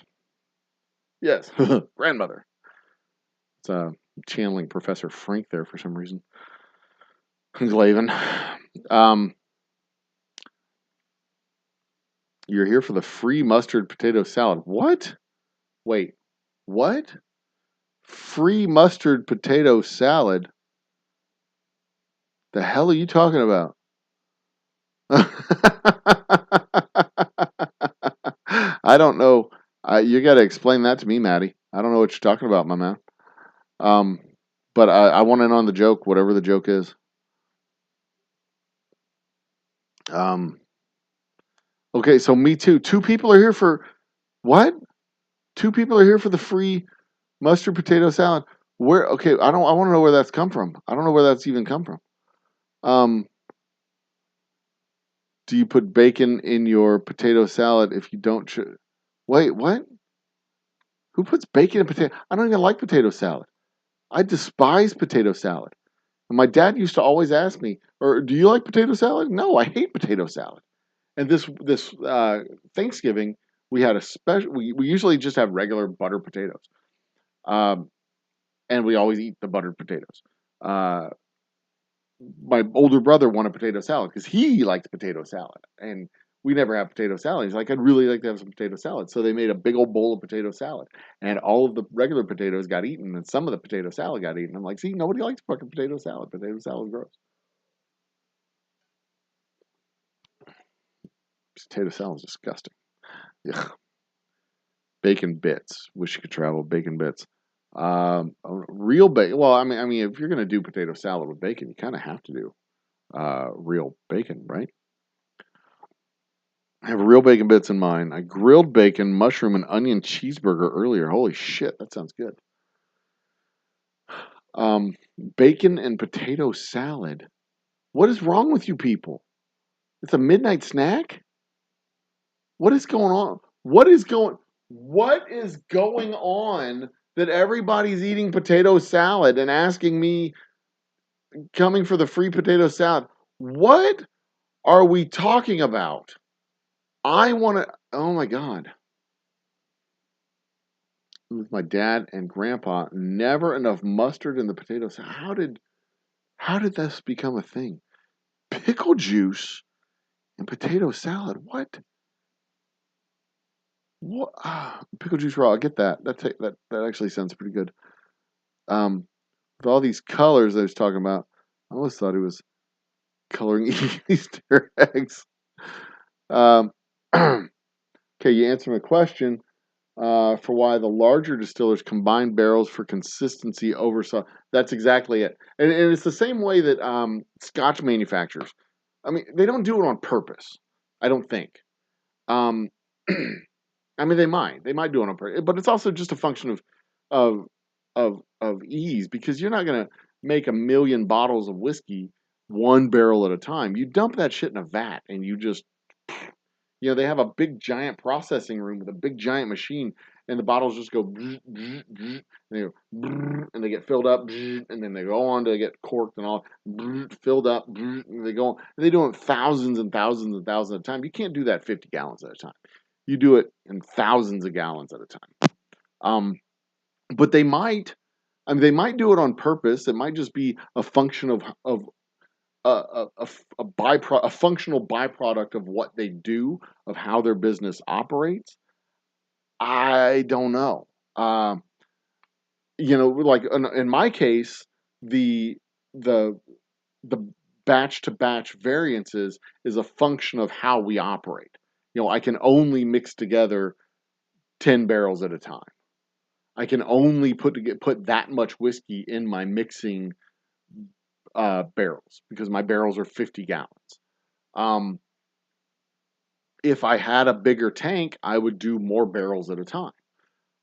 Yes. Grandmother. It's channeling Professor Frank there for some reason. Glavin. You're here for the free mustard potato salad. What? Wait. What? Free mustard potato salad? The hell are you talking about? I don't know. You got to explain that to me, Maddie. I don't know what you're talking about, my man. Um, but I want in on the joke, whatever the joke is. Okay, so me too. Two people are here for what? Two people are here for the free mustard potato salad. Where? Okay, I don't. I want to know where that's come from. I don't know where that's even come from. Um, do you put bacon in your potato salad if you don't? Wait, what? Who puts bacon in potato? I don't even like potato salad. I despise potato salad. And my dad used to always ask me, "Or do you like potato salad?" No, I hate potato salad. And this Thanksgiving, we had a special. We usually just have regular butter potatoes, um, and we always eat the buttered potatoes. Uh, my older brother wanted potato salad because he liked potato salad, and we never have potato salad. He's like, I'd really like to have some potato salad. So they made a big old bowl of potato salad, and all of the regular potatoes got eaten, and some of the potato salad got eaten. I'm like, see, nobody likes fucking potato salad. Potato salad is gross. Potato salad is disgusting. Yeah. Bacon bits. Wish you could travel. Bacon bits. Real bacon. Well, I mean, if you're gonna do potato salad with bacon, you kind of have to do real bacon, right? I have real bacon bits in mind. I grilled bacon, mushroom, and onion cheeseburger earlier. Holy shit, that sounds good. Bacon and potato salad. What is wrong with you people? It's a midnight snack? What is going on? What is going on that everybody's eating potato salad and asking me coming for the free potato salad? What are we talking about? I want to oh my god. With my dad and grandpa, never enough mustard in the potato salad. How did this become a thing? Pickle juice and potato salad. What? What? Pickle juice raw. I get that. That actually sounds pretty good. With all these colors I was talking about, I always thought he was coloring Easter eggs. Um, okay, you answer my question for why the larger distillers combine barrels for consistency over. So that's exactly it. And it's the same way that Scotch manufacturers. I mean, they don't do it on purpose. I don't think. Um, I mean, they might do it on purpose, but it's also just a function of of ease because you're not going to make a million bottles of whiskey one barrel at a time. You dump that shit in a vat and you just they have a big giant processing room with a big giant machine and the bottles just go and they get filled up and then they go on to get corked and all filled up and they go on and they do it thousands and thousands and thousands at a time. You can't do that 50 gallons at a time. You do it in thousands of gallons at a time. But they might do it on purpose. It might just be a function of a functional byproduct of what they do, of how their business operates. I don't know. Um, like in my case, the the the batch to batch variances is a function of how we operate. I can only mix together 10 barrels at a time. I can only put that much whiskey in my mixing barrels because my barrels are 50 gallons. Um, if I had a bigger tank, I would do more barrels at a time.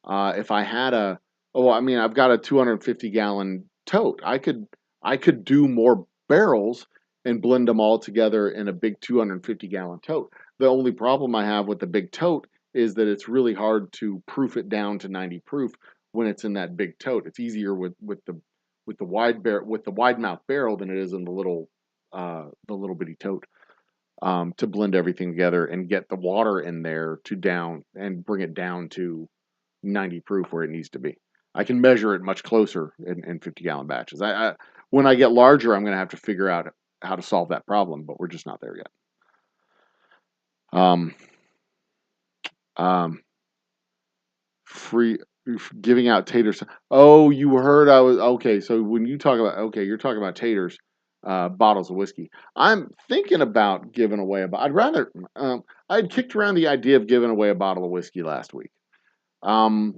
If I had I've got a 250-gallon tote. I could do more barrels and blend them all together in a big 250-gallon tote. The only problem I have with the big tote is that it's really hard to proof it down to 90 proof when it's in that big tote. It's easier with the wide mouth barrel than it is in the little bitty tote, to blend everything together and get the water in there to down and bring it down to 90 proof where it needs to be. I can measure it much closer in 50-gallon batches. When I get larger, I'm going to have to figure out how to solve that problem, but we're just not there yet. Um, um, free giving out taters. Oh, you heard I was okay. So when you talk about you're talking about taters, bottles of whiskey. I'm thinking about giving away I'd rather. I'd kicked around the idea of giving away a bottle of whiskey last week. Um,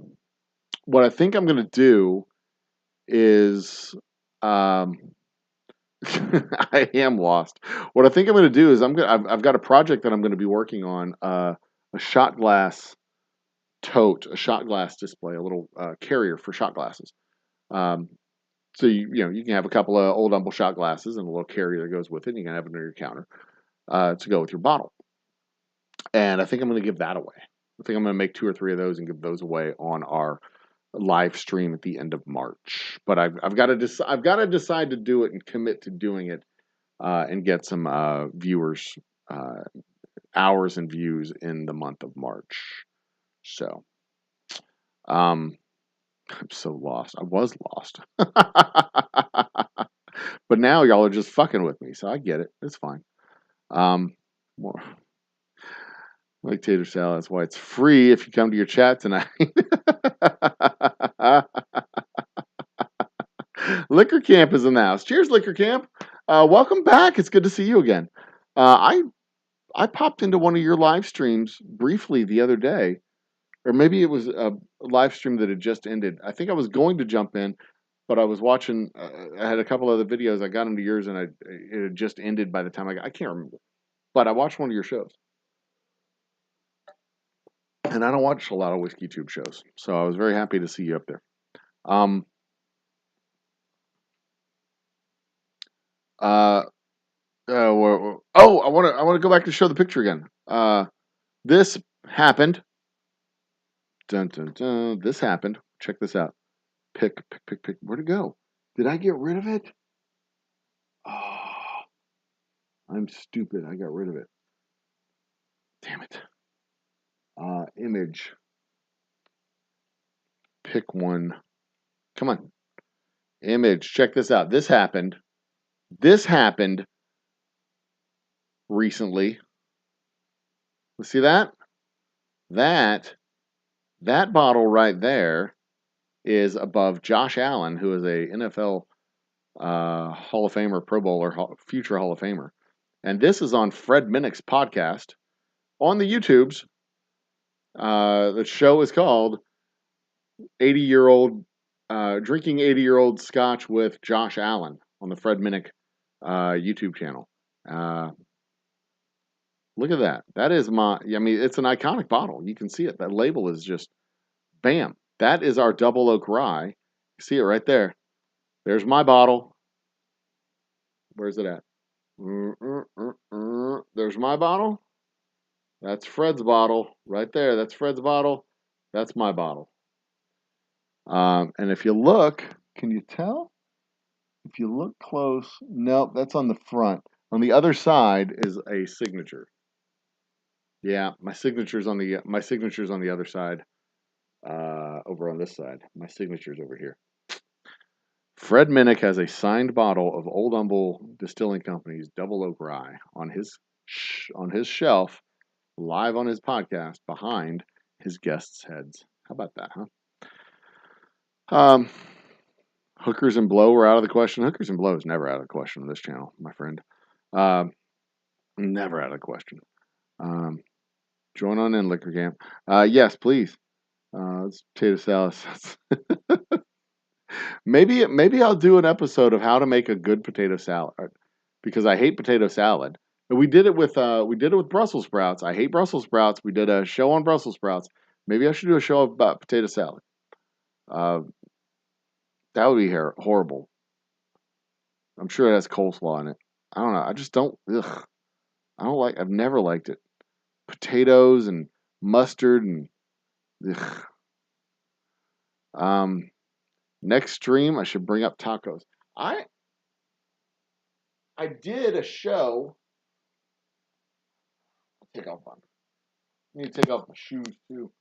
what I think I'm going to do is, I am lost. What I think I'm going to do is I've got a project that I'm going to be working on, a shot glass tote, a shot glass display, a little carrier for shot glasses. Um, so you can have a couple of Old Humble shot glasses and a little carrier that goes with it. And you can have it near your counter to go with your bottle. And I think I'm going to give that away. I think I'm going to make 2 or 3 of those and give those away on our live stream at the end of March. But I've got to decide to do it and commit to doing it, and get some viewers, hours and views in the month of March. So, um, I'm so lost. I was lost, but now y'all are just fucking with me, so I get it. It's fine. More like tater salad. That's why it's free if you come to your chat tonight. Liquor Camp is in the house. Cheers, Liquor Camp. Welcome back. It's good to see you again. I popped into one of your live streams briefly the other day, or maybe it was a live stream that had just ended. I think I was going to jump in, but I was watching. I had a couple other videos. I got into yours, and it had just ended by the time I can't remember, but I watched one of your shows, and I don't watch a lot of whiskey tube shows, so I was very happy to see you up there. Um, uh, I want to go back to show the picture again. This happened. Dun, dun, dun. This happened. Check this out. Pick. Where'd it go? Did I get rid of it? Oh, I'm stupid. I got rid of it. Damn it. Image. Pick one. Come on. Image. Check this out. This happened. This happened recently. Let's see that? That bottle right there is above Josh Allen, who is a NFL Hall of Famer, Pro Bowler, future Hall of Famer. And this is on Fred Minnick's podcast on the YouTubes. The show is called 80-year-old drinking 80-year-old scotch with Josh Allen on the Fred Minnick YouTube channel. Look at that. That is it's an iconic bottle. You can see it. That label is just bam. That is our double oak rye. You see it right there. There's my bottle. Where's it at? There's my bottle. That's Fred's bottle right there. That's Fred's bottle. That's my bottle. And if you look, can you tell? If you look close, nope, that's on the front. On the other side is a signature. Yeah, my signature's on the other side. Over on this side. My signature's over here. Fred Minnick has a signed bottle of Old Humble Distilling Company's Double Oak Rye on his shelf, live on his podcast, behind his guests' heads. How about that, huh? Hookers and blow were out of the question. Hookers and blow is never out of the question on this channel, my friend. Um, Never out of the question. Um, Join on in, Liquor Camp. Yes, please. It's potato salad. Maybe I'll do an episode of how to make a good potato salad because I hate potato salad. And we did it with Brussels sprouts. I hate Brussels sprouts. We did a show on Brussels sprouts. Maybe I should do a show about potato salad. Uh, that would be horrible. I'm sure it has coleslaw in it. I don't know. I just don't. Ugh. I don't like. I've never liked it. Potatoes and mustard and. Ugh. Next stream, I should bring up tacos. I did a show. Take off on. I need to take off my shoes too.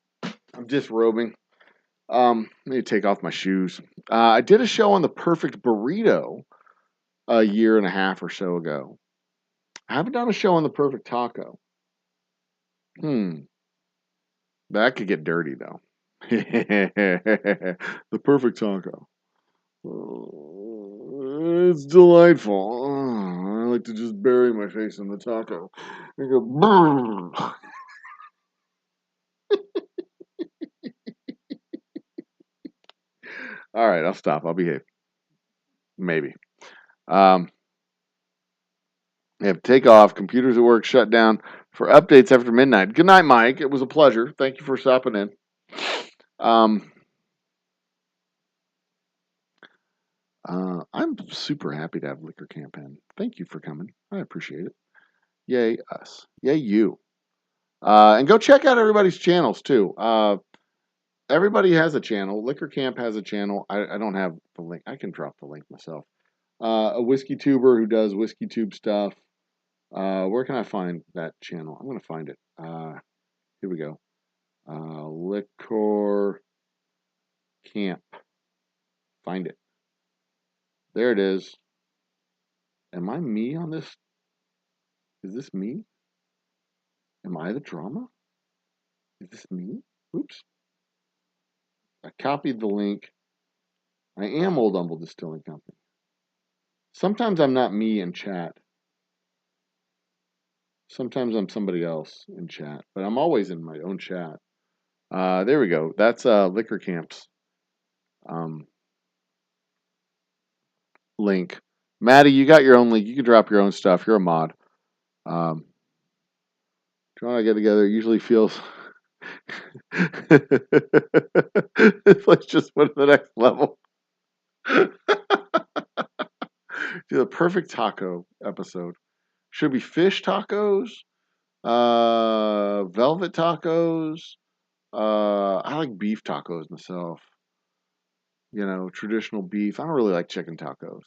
I'm disrobing. I need to take off my shoes. I did a show on the perfect burrito a year and a half or so ago. I haven't done a show on the perfect taco. That could get dirty though. The perfect taco. It's delightful. I like to just bury my face in the taco and go. Brrr. All right, I'll stop. I'll behave. Maybe. I have to take off. Computers at work shut down for updates after midnight. Good night, Mike. It was a pleasure. Thank you for stopping in. I'm super happy to have Liquor Camp in. Thank you for coming. I appreciate it. Yay us. Yay you. And go check out everybody's channels too. Everybody has a channel. Liquor Camp has a channel. I don't have the link. I can drop the link myself. A whiskey tuber who does whiskey tube stuff. Where can I find that channel? I'm going to find it. Here we go. Liquor Camp. Find it. There it is. Am I me on this? Is this me? Am I the drama? Is this me? Oops. I copied the link. I am Old Humble Distilling Company. Sometimes I'm not me in chat. Sometimes I'm somebody else in chat, but I'm always in my own chat. There we go. That's Liquor Camp's link. Maddie, you got your own link. You can drop your own stuff. You're a mod. Trying to get together usually feels it's like just went to the next level. Do the perfect taco episode. Should be fish tacos, velvet tacos. I like beef tacos myself. You know, traditional beef. I don't really like chicken tacos.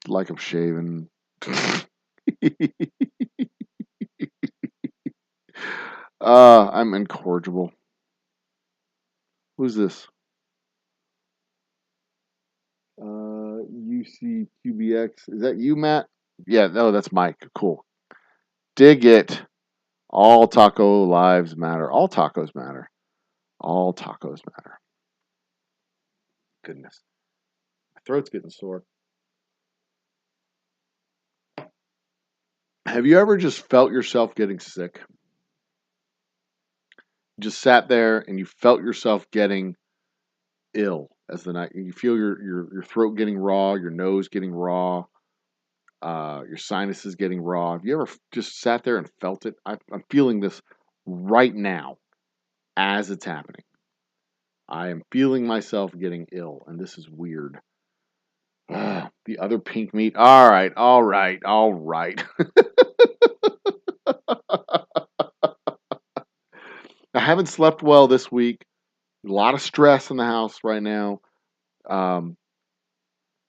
Like them shaven. I'm incorrigible. Who's this? UCQBX. Is that you, Matt? Yeah, no, that's Mike. Cool. Dig it. All taco lives matter. All tacos matter. All tacos matter. Goodness. My throat's getting sore. Have you ever just felt yourself getting sick? Just sat there and you felt yourself getting ill as the night. You feel your throat getting raw, your nose getting raw, your sinuses getting raw. Have you ever just sat there and felt it? I'm feeling this right now as it's happening. I am feeling myself getting ill, and this is weird. The other pink meat. All right, all right, all right. I haven't slept well this week. A lot of stress in the house right now. I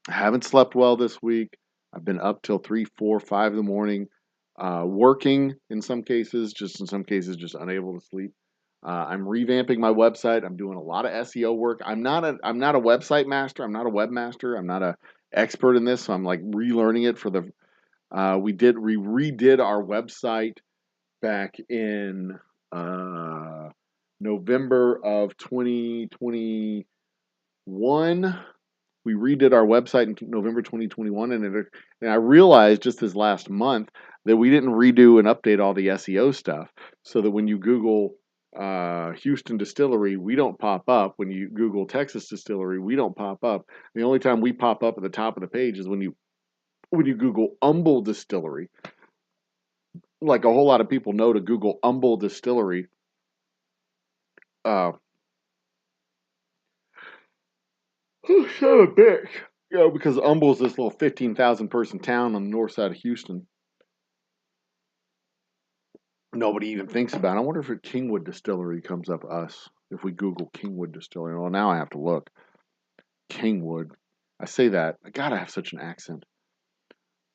haven't slept well this week. I've been up till 3, 4, 5 in the morning, working in some cases, just unable to sleep. I'm revamping my website. I'm doing a lot of SEO work. I'm not a website master. I'm not a webmaster. I'm not a expert in this. So I'm like relearning it for the. We redid our website back in November of 2021. We redid our website in November 2021, and I realized just this last month that we didn't redo and update all the SEO stuff, so that when you Google Houston Distillery, we don't pop up. When you Google Texas Distillery, we don't pop up. The only time we pop up at the top of the page is when you Google Humble Distillery. Like a whole lot of people know to Google Humble Distillery. Uh, oh, son of a bitch. Because Humble's this little 15,000 person town on the north side of Houston. Nobody even thinks about it. I wonder if Kingwood Distillery comes up us if we Google Kingwood Distillery. Well, now I have to look. Kingwood. I say that. I gotta have such an accent.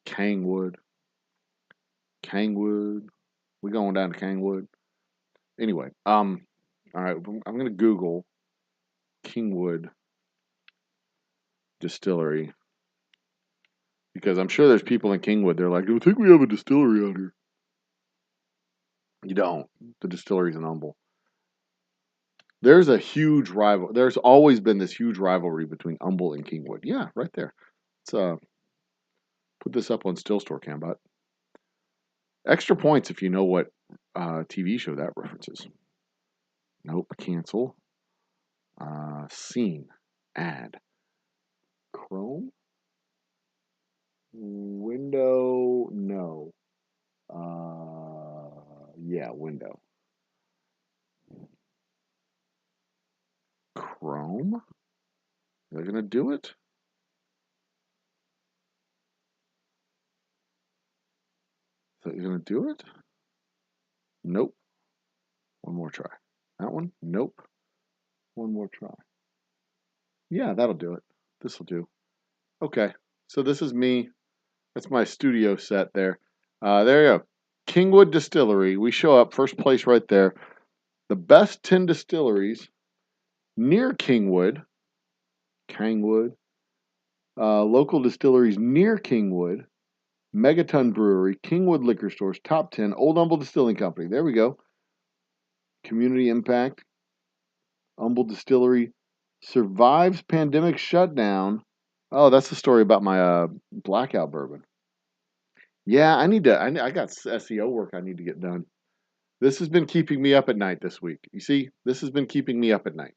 Kangwood. Kangwood. We going down to Kangwood. Anyway, all right. I'm gonna Google Kingwood Distillery because I'm sure there's people in Kingwood. They're like, I think we have a distillery out here. You don't. The distillery's in Humble. There's a huge rival. There's always been this huge rivalry between Humble and Kingwood. Yeah, right there. Let's put this up on Still Store Cam, but extra points if you know what TV show that references. Nope. Cancel. Scene. Add. Chrome. Window. No. Yeah, window. Chrome. They're gonna do it. They're gonna do it. Nope. One more try. That one. Nope. One more try. Yeah, that'll do it. This will do. Okay. So this is me. That's my studio set there. There you go. Kingwood Distillery. We show up first place right there. The best 10 distilleries near Kingwood. Kangwood. Local distilleries near Kingwood. Megaton Brewery. Kingwood Liquor Stores. Top 10. Old Humble Distilling Company. There we go. Community impact. Humble Distillery survives pandemic shutdown. Oh, that's the story about my blackout bourbon. Yeah, I need to. I got SEO work I need to get done. This has been keeping me up at night this week. You see, this has been keeping me up at night.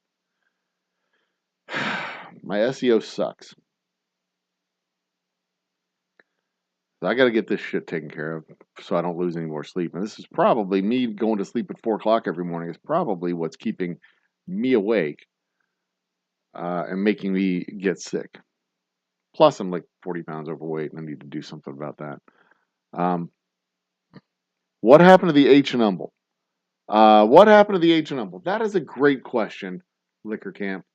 My SEO sucks. So I got to get this shit taken care of so I don't lose any more sleep. And this is probably me going to sleep at 4 o'clock every morning is probably what's keeping me awake and making me get sick. Plus, I'm like 40 pounds overweight and I need to do something about that. What happened to the H and Humble? What happened to the H and Humble? That is a great question, Liquor Camp.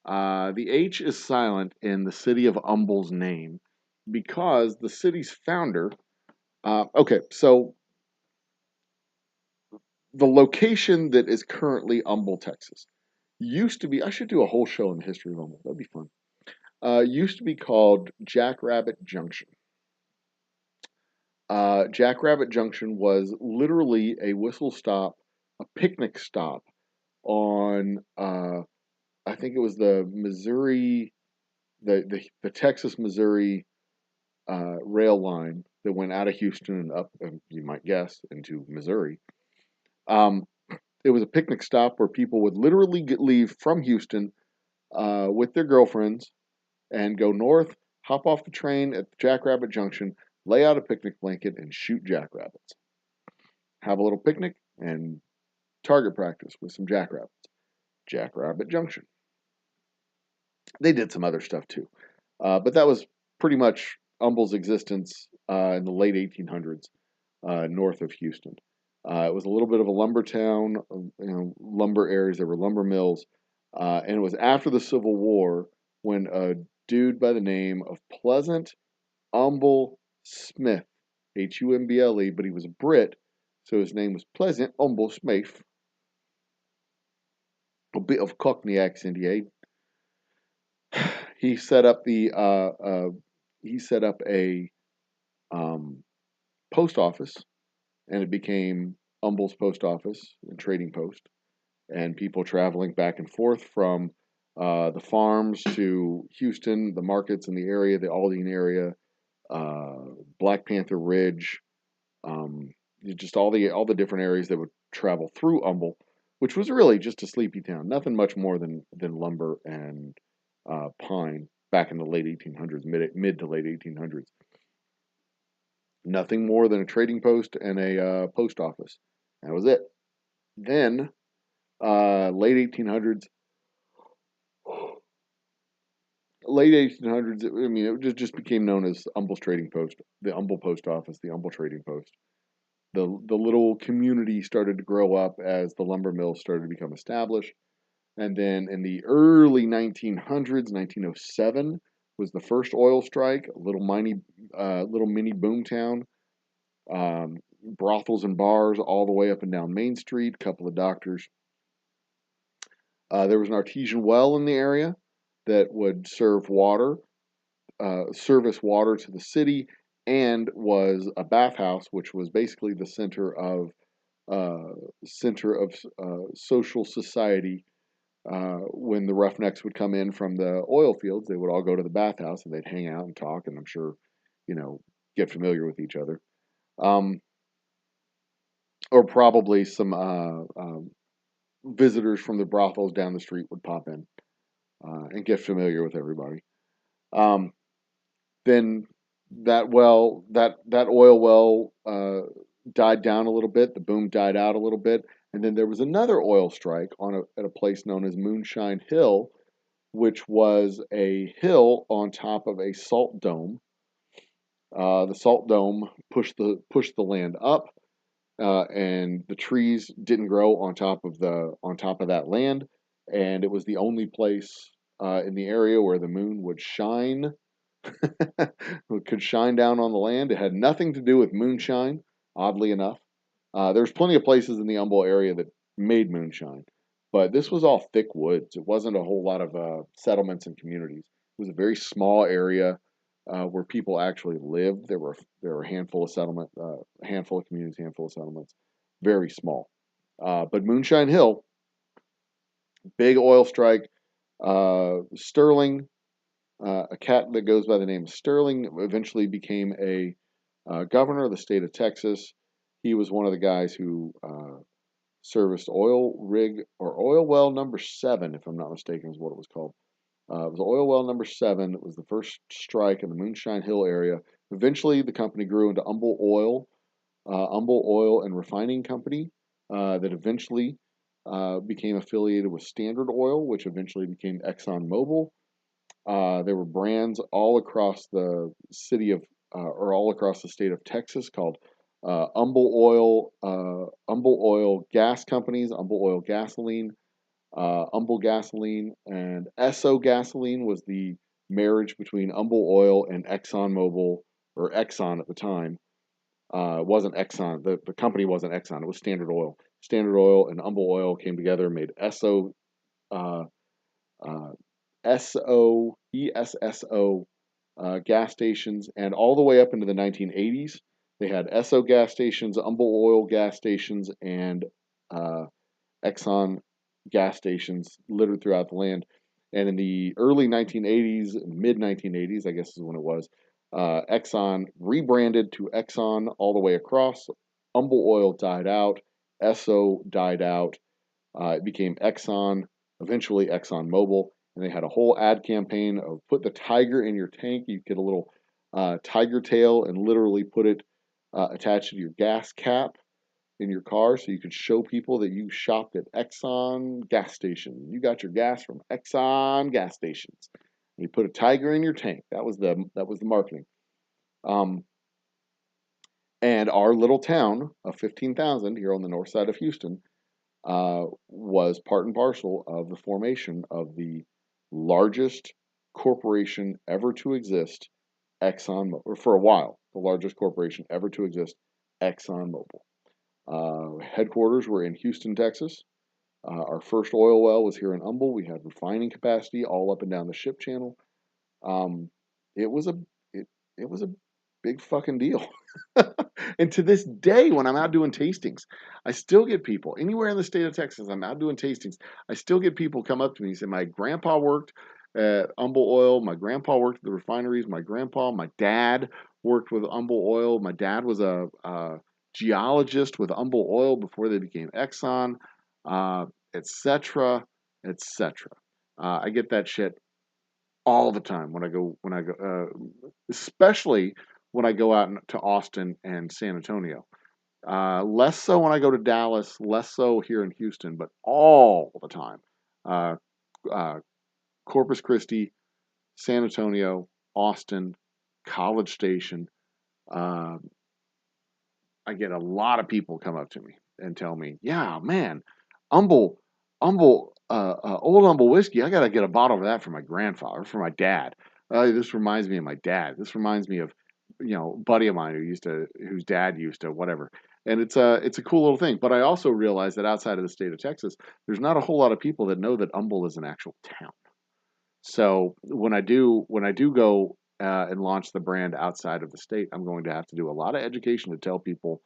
The H is silent in the city of Humble's name because the city's founder. Okay, so the location that is currently Humble, Texas, used to be. I should do a whole show on the history of Humble. That'd be fun. Used to be called Jackrabbit Junction. Jackrabbit Junction was literally a whistle stop, a picnic stop on. I think it was the Missouri, the Texas Missouri rail line that went out of Houston and up, you might guess, into Missouri. Um, it was a picnic stop where people would literally leave from Houston with their girlfriends and go north, hop off the train at Jackrabbit Junction, lay out a picnic blanket, and shoot jackrabbits. Have a little picnic and target practice with some jackrabbits. Jackrabbit Junction. They did some other stuff too, but that was pretty much Humble's existence in the late 1800s north of Houston. It was a little bit of a lumber town, lumber areas. There were lumber mills, and it was after the Civil War when a dude by the name of Pleasant Humble Smith, Humble, but he was a Brit, so his name was Pleasant Humble Smith. bit of Cockney accent he had. He set up a post office, and it became Humble's Post Office and Trading Post, and people traveling back and forth from the farms to Houston, the markets in the area, the Aldine area, Black Panther Ridge, um, just all the different areas that would travel through Humble, which was really just a sleepy town, nothing much more than lumber and pine back in the late 1800s, mid to late 1800s. Nothing more than a trading post and a post office. That was it. Then, late 1800s, I mean, it just became known as Humble's Trading Post, the Humble Post Office, the Humble Trading Post. The little community started to grow up as the lumber mills started to become established. And then in the early 1900s, 1907 was the first oil strike, a little mini boom town. Brothels and bars all the way up and down Main Street, a couple of doctors. There was an artesian well in the area that would service water to the city, and was a bathhouse, which was basically the center of social society. When the roughnecks would come in from the oil fields, they would all go to the bathhouse and they'd hang out and talk, and I'm sure, get familiar with each other. Um, or probably some visitors from the brothels down the street would pop in and get familiar with everybody. Um, then that oil well died down a little bit. The boom died out a little bit, and then there was another oil strike at a place known as Moonshine Hill, which was a hill on top of a salt dome. The salt dome pushed the land up, and the trees didn't grow on top of that land, and it was the only place in the area where the moon would shine. It could shine down on the land. It had nothing to do with moonshine, oddly enough. There's plenty of places in the Humble area that made moonshine, but this was all thick woods. It wasn't a whole lot of settlements and communities. It was a very small area where people actually lived. There were a handful of communities, handful of settlements, very small. But Moonshine Hill, big oil strike. Sterling, a cat that goes by the name of Sterling, eventually became a governor of the state of Texas. He was one of the guys who serviced oil rig or oil well number 7, if I'm not mistaken, is what it was called. It was oil well number 7. It was the first strike in the Moonshine Hill area. Eventually, the company grew into Humble Oil and Refining Company, that eventually became affiliated with Standard Oil, which eventually became ExxonMobil. There were brands all across the or all across the state of Texas called Humble Oil Gas Companies, Humble Oil Gasoline, Humble Gasoline, and Esso Gasoline was the marriage between Humble Oil and ExxonMobil, or Exxon at the time. It wasn't Exxon. The company wasn't Exxon. It was Standard Oil. Standard Oil and Humble Oil came together and made Esso, uh, uh, ESSO gas stations, and all the way up into the 1980s, they had Esso gas stations, Humble Oil gas stations, and Exxon gas stations littered throughout the land. And in the early 1980s, mid 1980s, I guess is when it was, Exxon rebranded to Exxon all the way across. Humble Oil died out. Esso died out. It became Exxon, eventually ExxonMobil, and they had a whole ad campaign of put the tiger in your tank. You get a little tiger tail and literally put it attached to your gas cap in your car, so you could show people that you shopped at Exxon gas station. You got your gas from Exxon gas stations. And you put a tiger in your tank. That was the marketing. And our little town of 15,000 here on the north side of Houston was part and parcel of the formation of the largest corporation ever to exist, ExxonMobil, or for a while, the largest corporation ever to exist, ExxonMobil. Headquarters were in Houston, Texas. Our first oil well was here in Humble. We had refining capacity all up and down the ship channel. Um, it was a it, it was a big fucking deal. And to this day, when I'm out doing tastings, I still get people anywhere in the state of Texas. I'm out doing tastings. I still get people come up to me and say, "My grandpa worked at Humble Oil. My grandpa worked at the refineries. My dad worked with Humble Oil. My dad was a geologist with Humble Oil before they became Exxon, etc., etc." I get that shit all the time especially when I go out to Austin and San Antonio. Less so when I go to Dallas, less so here in Houston, but all the time. Uh, uh, Corpus Christi, San Antonio, Austin, College Station. Uh, I get a lot of people come up to me and tell me, "Yeah, man, Humble, Old Humble whiskey. I gotta get a bottle of that for my grandfather, for my dad. This reminds me of my dad. This reminds me of, a buddy of mine whose dad used to, whatever." And it's a cool little thing. But I also realize that outside of the state of Texas, there's not a whole lot of people that know that Humble is an actual town. So when I do go and launch the brand outside of the state, I'm going to have to do a lot of education to tell people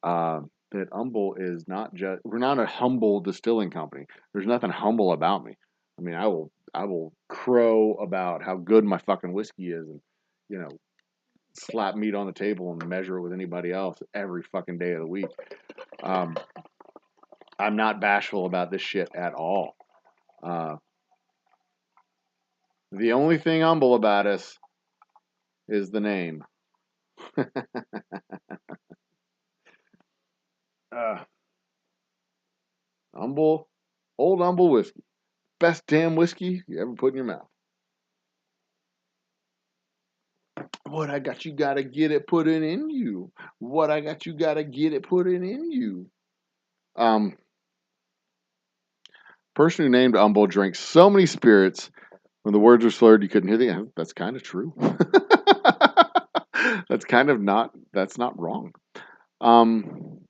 uh, that Humble is not just we're not a humble distilling company. There's nothing humble about me. I mean, I will crow about how good my fucking whiskey is, and you know, slap meat on the table and measure it with anybody else every fucking day of the week. Um, I'm not bashful about this shit at all. Uh, the only thing humble about us is the name. uh, humble, old humble whiskey, best damn whiskey you ever put in your mouth. What I got, you gotta get it, put it in you. What I got, you gotta get it, put it in you. Um, Person who named Humble drank so many spirits when the words were slurred you couldn't hear the end. That's kind of true. That's kind of not. That's not wrong. Um,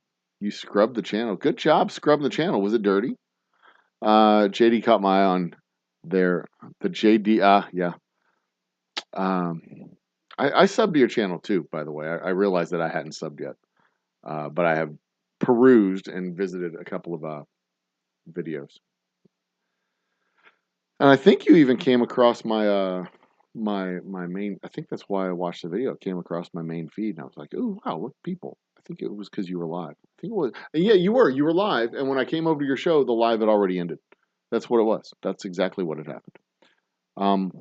you scrubbed the channel. Good job scrubbing the channel. Was it dirty? JD caught my eye on there. The JD. Yeah. Um, I subbed to your channel too, by the way. I realized that I hadn't subbed yet. But I have perused and visited a couple of videos, and I think you even came across my main. I think that's why I watched the video. It came across my main feed, and I was like, "Ooh, wow, look, people!" I think it was because you were live. I think it was, and yeah, you were live. And when I came over to your show, the live had already ended. That's what it was. That's exactly what had happened. Um,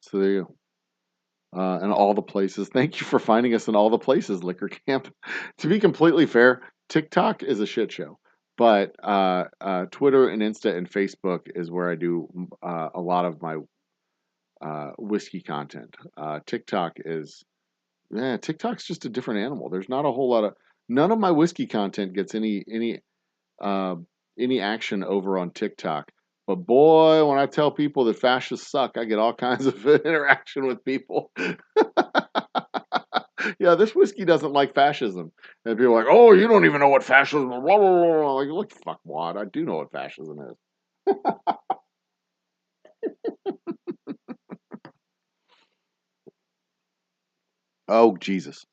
so there you go. And all the places. Thank you for finding us in all the places, Liquor Camp. To be completely fair, TikTok is a shit show, but Twitter and Insta and Facebook is where I do a lot of my whiskey content. TikTok's just a different animal. There's not a whole lot of none of my whiskey content gets uh, any action over on TikTok. But boy, when I tell people that fascists suck, I get all kinds of interaction with people. Yeah, this whiskey doesn't like fascism. And people are like, "Oh, you don't even know what fascism is." Blah, blah, blah. Like, look, fuck what? I do know what fascism is. Oh, Jesus.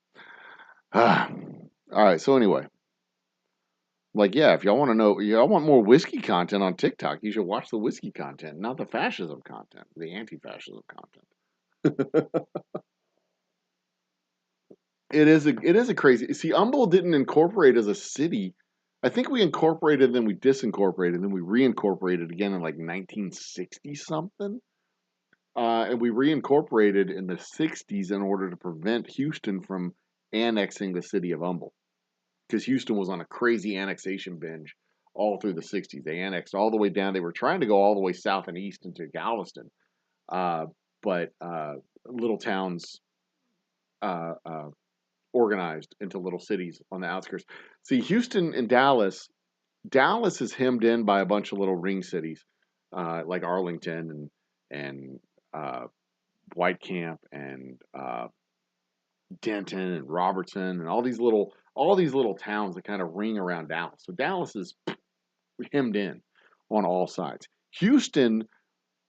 All right, so anyway, like, yeah, if y'all want to know, y'all want more whiskey content on TikTok, you should watch the whiskey content, not the fascism content, the anti-fascism content. It is a crazy. See, Humble didn't incorporate as a city. I think we incorporated, then we disincorporated, then we reincorporated again in like 1960 something. And we reincorporated in the 60s in order to prevent Houston from annexing the city of Humble. Because Houston was on a crazy annexation binge all through the 60s. They annexed all the way down. They were trying to go all the way south and east into Galveston. Uh, but little towns uh, uh, organized into little cities on the outskirts. See, Houston and Dallas is hemmed in by a bunch of little ring cities, like Arlington and White Camp and Denton and Robertson and all these little all these little towns that kind of ring around Dallas. So Dallas is hemmed in on all sides. Houston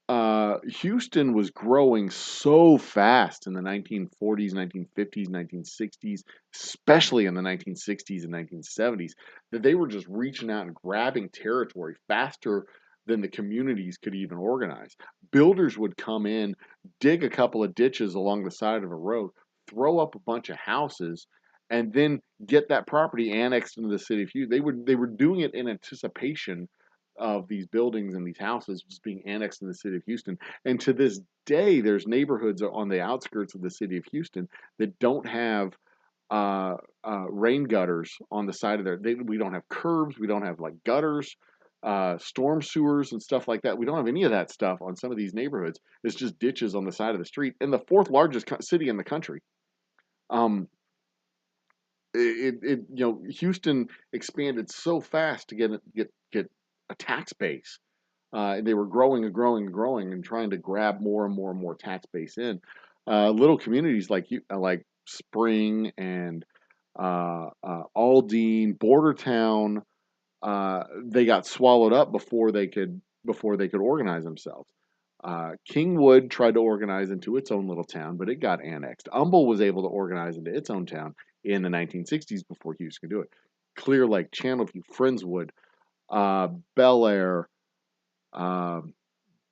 was growing so fast in the 1940s, 1950s, 1960s, especially in the 1960s and 1970s, that they were just reaching out and grabbing territory faster than the communities could even organize. Builders would come in, dig a couple of ditches along the side of a road, throw up a bunch of houses, and then get that property annexed into the city of Houston. They were doing it in anticipation of these buildings and these houses just being annexed in the city of Houston. And to this day, there's neighborhoods on the outskirts of the city of Houston that don't have rain gutters on the side of we don't have curbs, we don't have like gutters, storm sewers, and stuff like that. We don't have any of that stuff on some of these neighborhoods. It's just ditches on the side of the street. In the fourth largest city in the country. Um, Houston expanded so fast to get a tax base. They were growing and growing and growing and trying to grab more and more and more tax base in. Little communities like Spring and Aldine, Bordertown, they got swallowed up before they could organize themselves. Kingwood tried to organize into its own little town, but it got annexed. Humble was able to organize into its own town in the 1960s before Houston could do it. Clear Lake, Channelview, Friendswood, Bel Air, uh,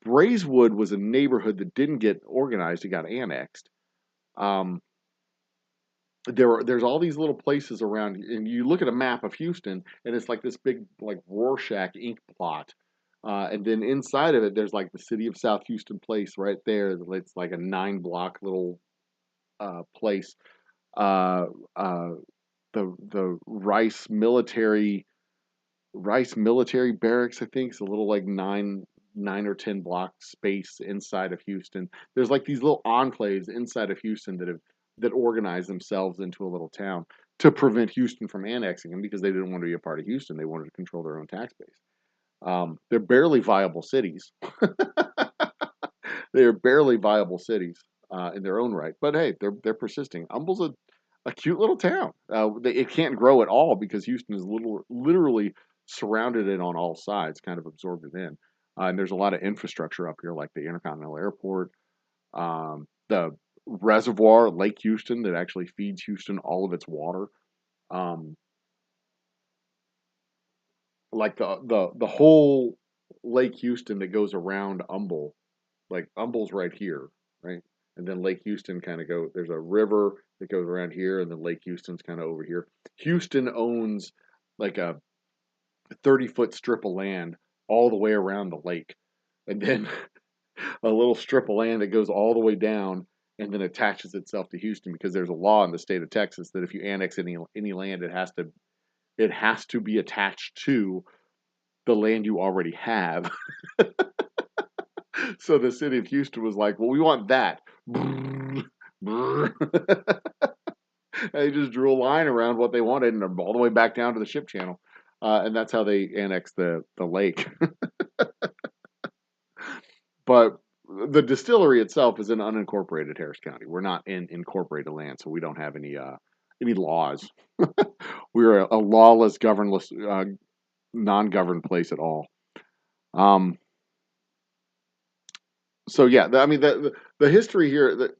Braeswood was a neighborhood that didn't get organized; it got annexed. Um, there's all these little places around, and you look at a map of Houston, and it's like this big like Rorschach ink plot. And then inside of it, there's like the city of South Houston Place right there. It's like a 9 block little place. Uh, uh, the Rice Military Barracks, I think, is a little like 9 or 10 block space inside of Houston. There's like these little enclaves inside of Houston that organize themselves into a little town to prevent Houston from annexing them because they didn't want to be a part of Houston. They wanted to control their own tax base. They're barely viable cities. They are barely viable cities in their own right. But hey, they're persisting. Humble's a cute little town. It can't grow at all because Houston is literally surrounded it on all sides, kind of absorbed it in. And there's a lot of infrastructure up here, like the Intercontinental Airport, the reservoir, Lake Houston, that actually feeds Houston all of its water. Um, like the whole Lake Houston that goes around Humble, like Humble's right here, right? And then Lake Houston kind of there's a river that goes around here, and then Lake Houston's kind of over here. Houston owns like a 30-foot strip of land all the way around the lake. And then a little strip of land that goes all the way down and then attaches itself to Houston because there's a law in the state of Texas that if you annex any land, it has to be attached to the land you already have. So the city of Houston was like, well, we want that. They just drew a line around what they wanted and all the way back down to the ship channel. And that's how they annexed the lake. But the distillery itself is in unincorporated Harris County. We're not in incorporated land, so we don't have any laws. We're a lawless, governless, non-governed place at all. Um, so yeah, I mean the history here,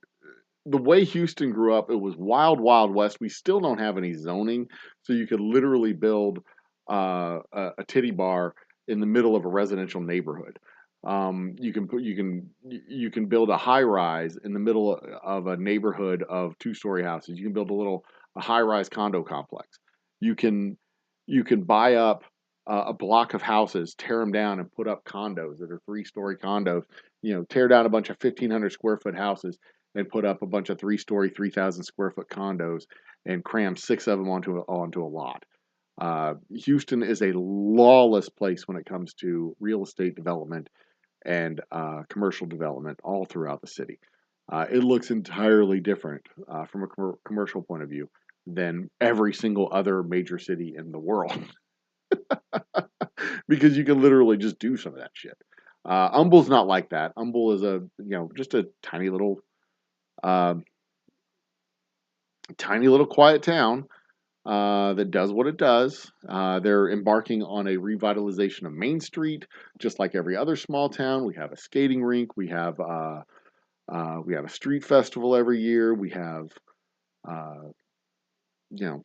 the way Houston grew up, it was wild, wild west. We still don't have any zoning, so you could literally build a titty bar in the middle of a residential neighborhood. You can build a high rise in the middle of a neighborhood of 2-story houses. You can build a high rise condo complex. You can buy up a block of houses, tear them down, and put up condos that are 3-story condos. Tear down a bunch of 1,500 square foot houses and put up a bunch of 3-story, 3,000 square foot condos and cram 6 of them onto a lot. Houston is a lawless place when it comes to real estate development and commercial development all throughout the city. It looks entirely different from a commercial point of view than every single other major city in the world because you can literally just do some of that shit. Humble's not like that. Humble is just a uh, tiny little quiet town that does what it does. They're embarking on a revitalization of Main Street, just like every other small town. We have a skating rink. We have a street festival every year. We have, uh,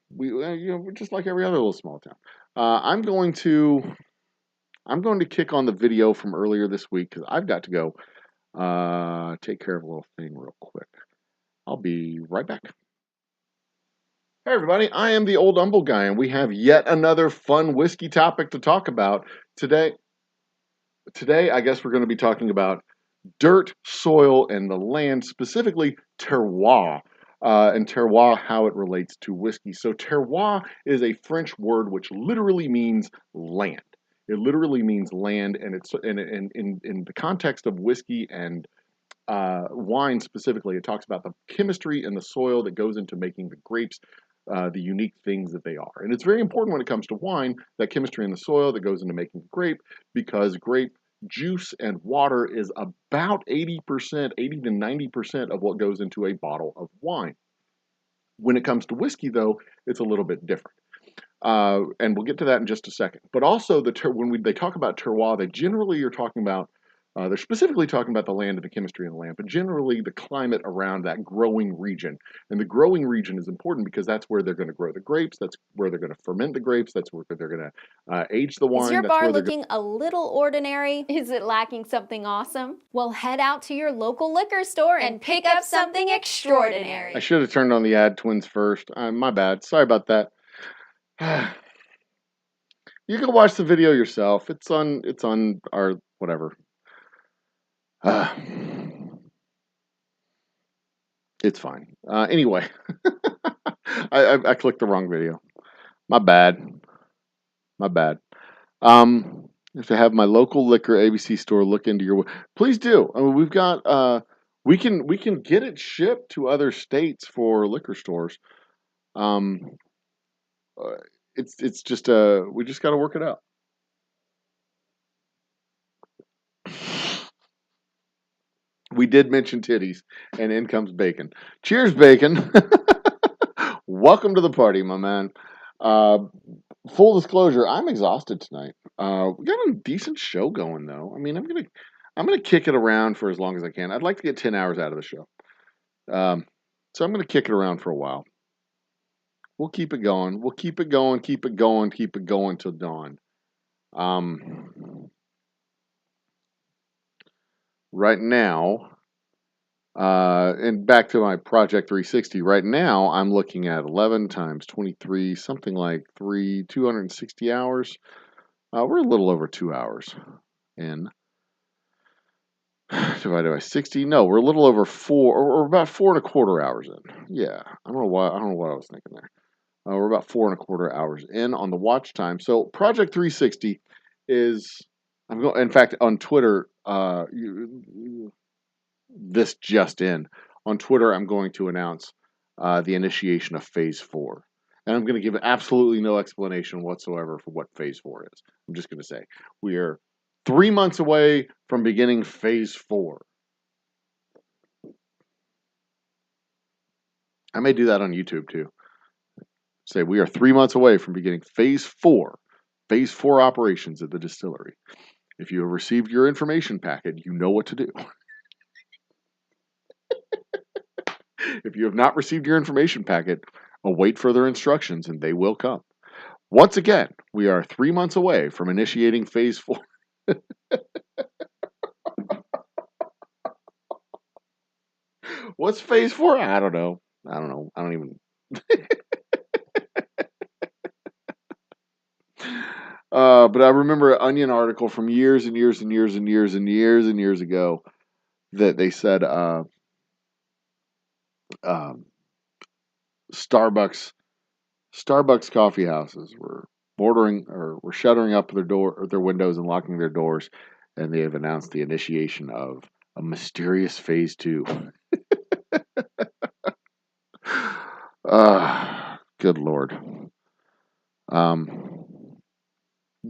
we're just like every other little small town. Uh, I'm going to I'm going to kick on the video from earlier this week because I've got to go take care of a little thing real quick. I'll be right back. Hey everybody, I am the Old Humble Guy, and we have yet another fun whiskey topic to talk about today. Today, I guess we're going to be talking about dirt, soil, and the land, specifically terroir, and terroir, how it relates to whiskey. So, terroir is a French word which literally means land. It literally means land, and it's in the context of whiskey and wine specifically, it talks about the chemistry and the soil that goes into making the grapes the unique things that they are. And it's very important when it comes to wine, that chemistry in the soil that goes into making the grape, because grape juice and water is about 80%, 80 to 90% of what goes into a bottle of wine. When it comes to whiskey, though, it's a little bit different. And we'll get to that in just a second. But also, they talk about terroir, they generally are talking about they're specifically talking about the land and the chemistry of the land, but generally the climate around that growing region. And the growing region is important because that's where they're going to grow the grapes. That's where they're going to ferment the grapes. That's where they're going to age the wine. Is your that's bar where looking a little ordinary? Is it lacking something awesome? Well, head out to your local liquor store and pick up something extraordinary. I should have turned on the ad twins first. My bad. Sorry about that. You can watch the video yourself. It's on our whatever. It's fine. Anyway, I clicked the wrong video. My bad. My bad. If I have my local liquor ABC store look into your, please do. I mean, we've got we can get it shipped to other states for liquor stores. Um, it's just we just got to work it out. We did mention titties, and in comes bacon. Cheers, bacon. Welcome to the party, my man. Uh, Full disclosure, I'm exhausted tonight. We got a decent show going though. I mean, I'm gonna kick it around for as long as I can. I'd like to get 10 hours out of the show. So I'm gonna kick it around for a while. We'll keep it going. We'll keep it going, keep it going, keep it going till dawn. Right now, and back to my Project 360. Right now, I'm looking at 11 times 23, something like 260 hours. We're a little over 2 hours in. Divided by 60. No, we're a little over 4, or about 4.25 hours in. Yeah, I don't know why. I don't know what I was thinking there. We're about 4.25 hours in on the watch time. So Project 360 is. I'm going. In fact, on Twitter, this just in. On Twitter, I'm going to announce the initiation of Phase 4. And I'm going to give absolutely no explanation whatsoever for what Phase 4 is. I'm just going to say we are 3 months away from beginning Phase 4. I may do that on YouTube too. Say we are 3 months away from beginning Phase 4. Phase 4 operations at the distillery. If you have received your information packet, you know what to do. If you have not received your information packet, await further instructions and they will come. Once again, we are 3 months away from initiating Phase 4. What's Phase 4? I don't know. I don't even. But I remember an Onion article from years and years and years and years and years and years ago that they said Starbucks coffee houses were were shuttering up their windows and locking their doors, and they have announced the initiation of a mysterious Phase 2. Good Lord.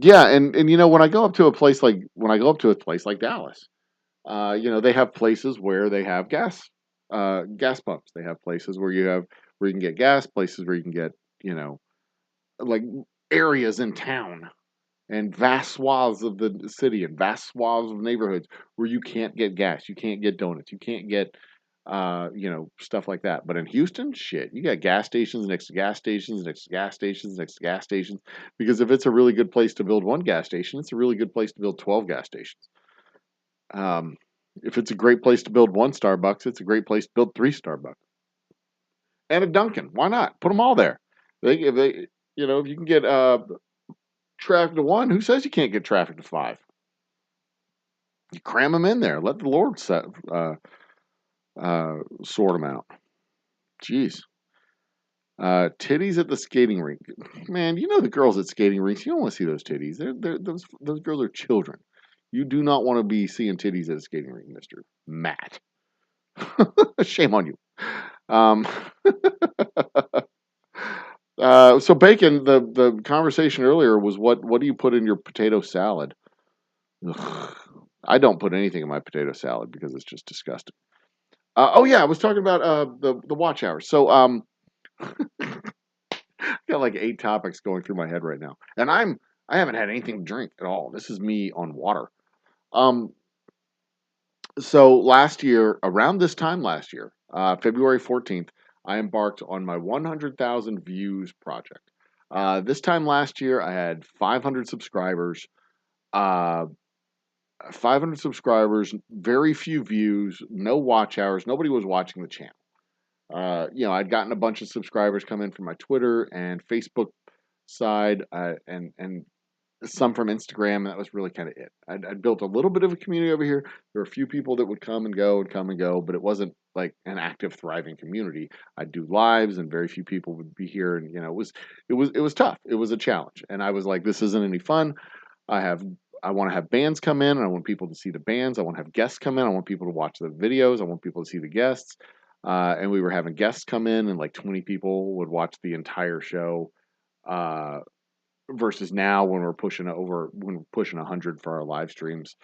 Yeah, and when I go up to a place like Dallas, they have places where they have gas pumps. They have places where you can get gas, places where you can get, like areas in town and vast swaths of the city and vast swaths of neighborhoods where you can't get gas, you can't get donuts, you can't get stuff like that. But in Houston, shit, you got gas stations next to gas stations next to gas stations next to gas stations. Because if it's a really good place to build one gas station, it's a really good place to build 12 gas stations. If it's a great place to build one Starbucks, it's a great place to build three Starbucks and a Dunkin'. Why not? Put them all there. If you can get traffic to one, who says you can't get traffic to five? You cram them in there. Let the Lord sort them out. Jeez. Titties at the skating rink. Man, you know the girls at skating rinks. You don't want to see those titties. Those girls are children. You do not want to be seeing titties at a skating rink, Mister Matt. Shame on you. Um, so bacon. The conversation earlier was what do you put in your potato salad? Ugh. I don't put anything in my potato salad because it's just disgusting. Oh yeah, I was talking about the watch hours. So got like 8 topics going through my head right now, and I haven't had anything to drink at all. This is me on water. Um, so last year, around this time last year, February 14th, I embarked on my 100,000 views project. This time last year, I had 500 subscribers. Uh, 500 subscribers, very few views, no watch hours. Nobody was watching the channel. I'd gotten a bunch of subscribers come in from my Twitter and Facebook side, and some from Instagram, and that was really kind of it. I'd built a little bit of a community over here. There were a few people that would come and go and come and go, but it wasn't like an active, thriving community. I'd do lives, and very few people would be here, and it was tough. It was a challenge, and I was like, this isn't any fun. I want to have bands come in, and I want people to see the bands. I want to have guests come in. I want people to watch the videos. I want people to see the guests. And we were having guests come in, and like 20 people would watch the entire show. Versus now when we're pushing 100 for our live streams.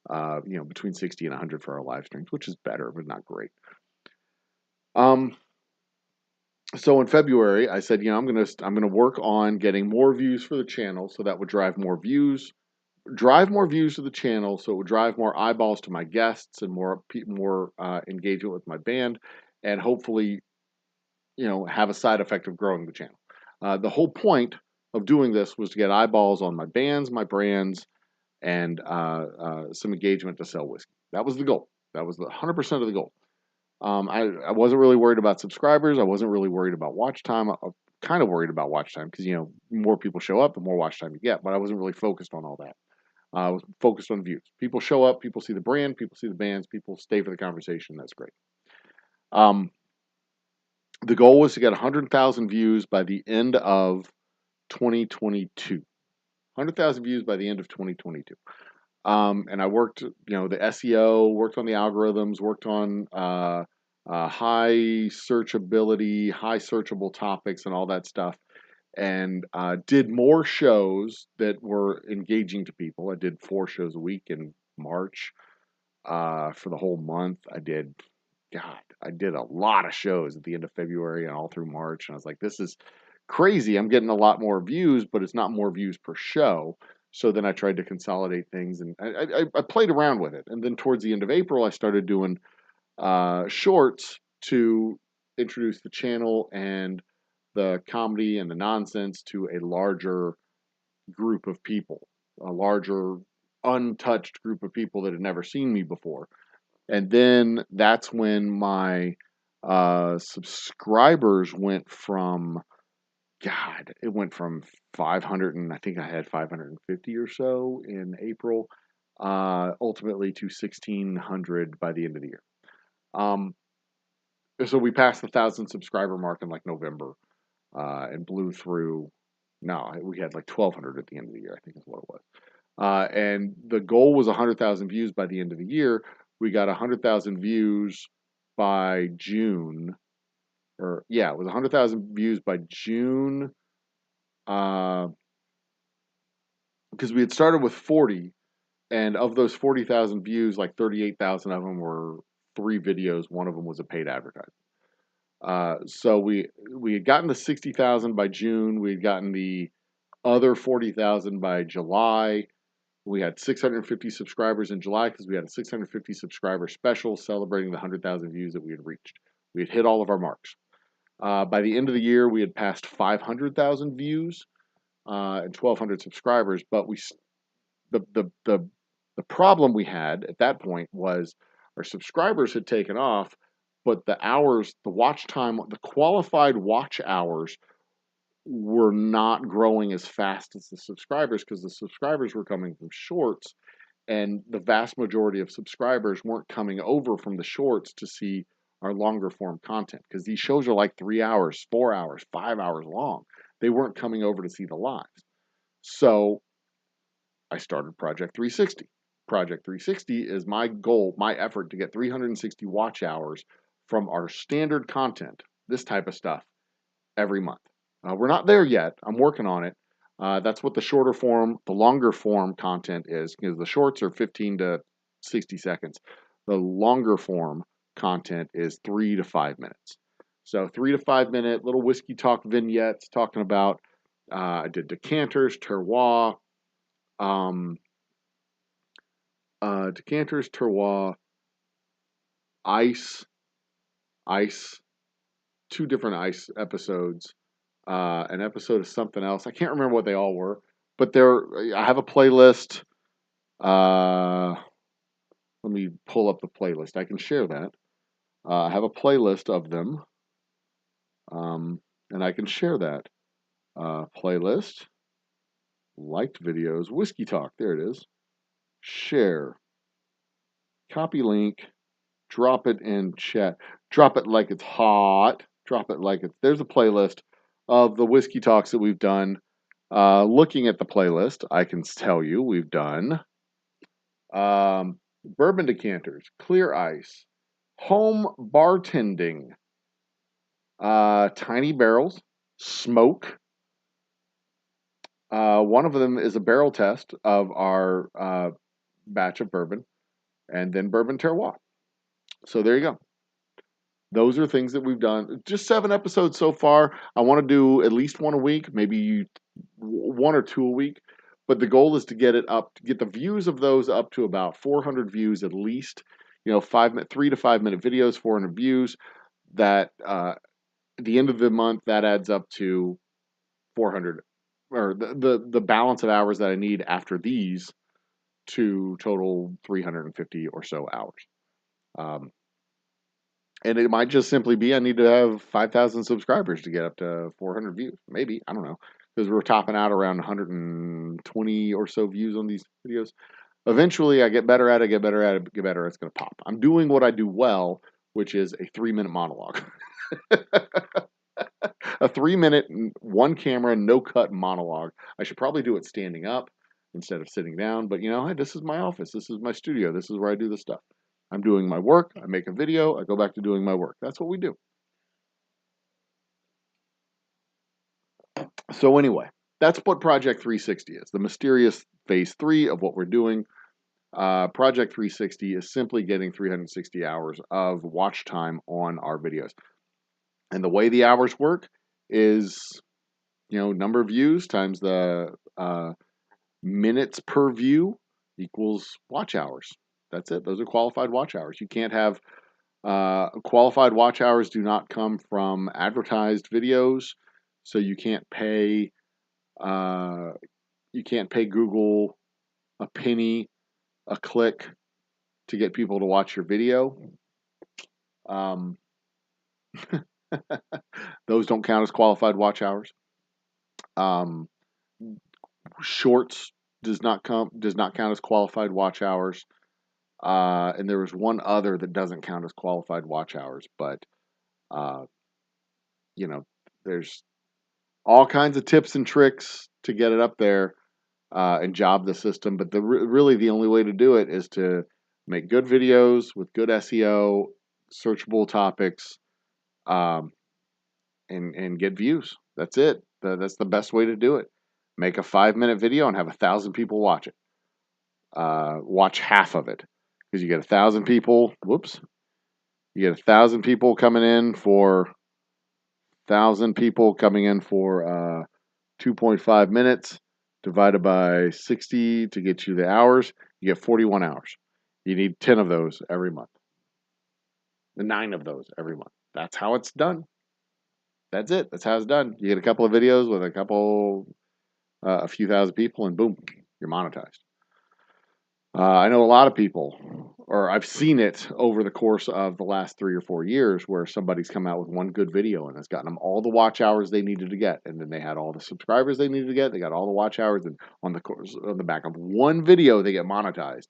Between 60 and 100 for our live streams, which is better, but not great. So in February, I said, I'm gonna work on getting more views for the channel, so that would drive more views to the channel, so it would drive more eyeballs to my guests and more engagement with my band, and hopefully, have a side effect of growing the channel. The whole point of doing this was to get eyeballs on my bands, my brands, and some engagement to sell whiskey. That was the goal. That was 100% of the goal. I wasn't really worried about subscribers. I wasn't really worried about watch time. I'm kind of worried about watch time because, more people show up, the more watch time you get. But I wasn't really focused on all that. I was focused on views. People show up, people see the brand, people see the bands, people stay for the conversation. That's great. The goal was to get 100,000 views by the end of 2022. 100,000 views by the end of 2022. And I worked, the SEO, worked on the algorithms, worked on high searchability, high searchable topics, and all that stuff. And did more shows that were engaging to people. I did 4 shows a week in March for the whole month. I did a lot of shows at the end of February and all through March. And I was like, this is crazy. I'm getting a lot more views, but it's not more views per show. So then I tried to consolidate things, and I played around with it. And then towards the end of April, I started doing shorts to introduce the channel and the comedy and the nonsense to a larger group of people, a larger untouched group of people that had never seen me before. And then that's when my subscribers went from, it went from 500, and I think I had 550 or so in April, ultimately to 1,600 by the end of the year. So we passed the 1,000 subscriber mark in like November, and blew through. No, we had like 1,200 at the end of the year, I think is what it was. And the goal was 100,000 views by the end of the year. We got 100,000 views by June. It was 100,000 views by June. Because we had started with 40, and of those 40,000 views, like 38,000 of them were 3 videos. One of them was a paid advertisement. So we had gotten the 60,000 by June. We had gotten the other 40,000 by July. We had 650 subscribers in July because we had a 650 subscriber special celebrating the 100,000 views that we had reached. We had hit all of our marks. By the end of the year, we had passed 500,000 views and 1,200 subscribers. But the problem we had at that point was our subscribers had taken off, but the hours, the watch time, the qualified watch hours were not growing as fast as the subscribers because the subscribers were coming from shorts, and the vast majority of subscribers weren't coming over from the shorts to see our longer form content because these shows are like 3 hours, 4 hours, 5 hours long. They weren't coming over to see the lives. So I started Project 360. Project 360 is my goal, my effort to get 360 watch hours from our standard content, this type of stuff, every month. We're not there yet. I'm working on it. That's what the shorter form, the longer form content is, because the shorts are 15 to 60 seconds. The longer form content is 3 to 5 minutes. So 3 to 5 minute little whiskey talk vignettes talking about, I did decanters, terroir, ice, two different ice episodes, an episode of something else. I can't remember what they all were, but I have a playlist. Let me pull up the playlist. I can share that. I have a playlist of them, and I can share that. Playlist, liked videos, whiskey talk. There it is. Share, copy link, drop it in chat. Drop it like it's hot. Drop it like it's. There's a playlist of the whiskey talks that we've done. Looking at the playlist, I can tell you we've done bourbon decanters, clear ice, home bartending, tiny barrels, smoke. One of them is a barrel test of our batch of bourbon, and then bourbon terroir. So there you go. Those are things that we've done. Just 7 episodes so far. I want to do at least one a week, maybe 1 or 2 a week. But the goal is to get it up, to get the views of those up to about 400 views at least. 3 to 5 minute videos, 400 views. That at the end of the month, that adds up to 400, or the balance of hours that I need after these to total 350 or so hours. And it might just simply be I need to have 5,000 subscribers to get up to 400 views. Maybe. I don't know. Because we're topping out around 120 or so views on these videos. Eventually, I get better at it, get better at it, get better. It's going to pop. I'm doing what I do well, which is a 3-minute monologue. A 3-minute, one camera, no cut monologue. I should probably do it standing up instead of sitting down. But hey, this is my office. This is my studio. This is where I do the stuff. I'm doing my work, I make a video, I go back to doing my work. That's what we do. So anyway, that's what Project 360 is. The mysterious phase 3 of what we're doing. Project 360 is simply getting 360 hours of watch time on our videos. And the way the hours work is, number of views times the minutes per view equals watch hours. That's it. Those are qualified watch hours. You can't have qualified watch hours do not come from advertised videos, so you can't pay Google a penny a click to get people to watch your video. Those don't count as qualified watch hours. Shorts does not count as qualified watch hours. And there was one other that doesn't count as qualified watch hours, but there's all kinds of tips and tricks to get it up there and job the system. But really the only way to do it is to make good videos with good SEO, searchable topics, and get views. That's it. That's the best way to do it. Make a 5-minute video and have 1,000 people watch it. Watch half of it. Because you get 1,000 people, you get 1,000 people coming in for 1,000 people coming in for 2.5 minutes divided by 60 to get you the hours. You get 41 hours. You need 10 of those every month. 9 of those every month. That's how it's done. That's it. That's how it's done. You get a couple of videos with a few thousand people, and boom, you're monetized. I know a lot of people, or I've seen it over the course of the last 3 or 4 years, where somebody's come out with one good video and has gotten them all the watch hours they needed to get, and then they had all the subscribers they needed to get. They got all the watch hours, and on the back of one video, they get monetized,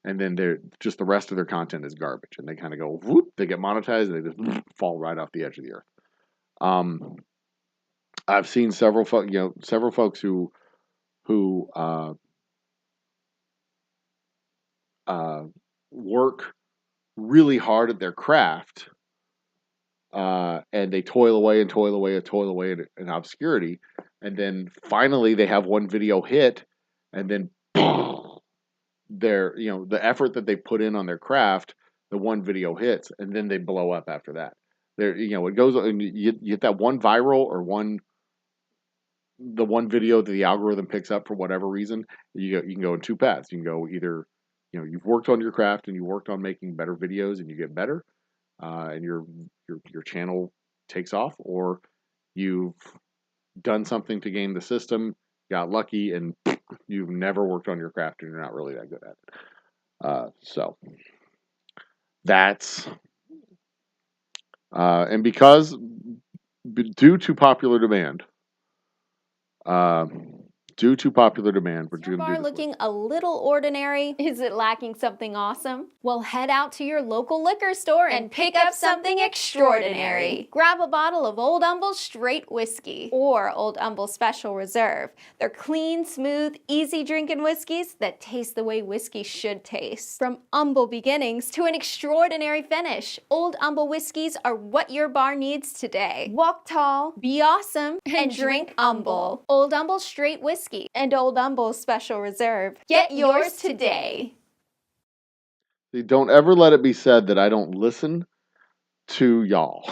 and then they're just the rest of their content is garbage, and they kind of go whoop, they get monetized, and they just fall right off the edge of the earth. I've seen several folks who work really hard at their craft, and they toil away in obscurity, and then finally they have one video hit, and then the effort that they put in on their craft, the one video hits, and then they blow up after that. It goes, and you get that one viral or the one video that the algorithm picks up for whatever reason. You can go in two paths. You can go either, you've worked on your craft and you worked on making better videos and you get better, and your channel takes off, or you've done something to game the system, got lucky, and you've never worked on your craft and you're not really that good at it. So that's and because due to popular demand, we're going to do Bar this looking a little ordinary? Is it lacking something awesome? Well, head out to your local liquor store and pick up something extraordinary. Grab a bottle of Old Humble Straight Whiskey or Old Humble Special Reserve. They're clean, smooth, easy drinking whiskeys that taste the way whiskey should taste. From humble beginnings to an extraordinary finish, Old Humble whiskeys are what your bar needs today. Walk tall, be awesome, and drink humble. Old Humble Straight Whiskey and Old Humble Special Reserve. Get yours today. Don't ever let it be said that I don't listen to y'all.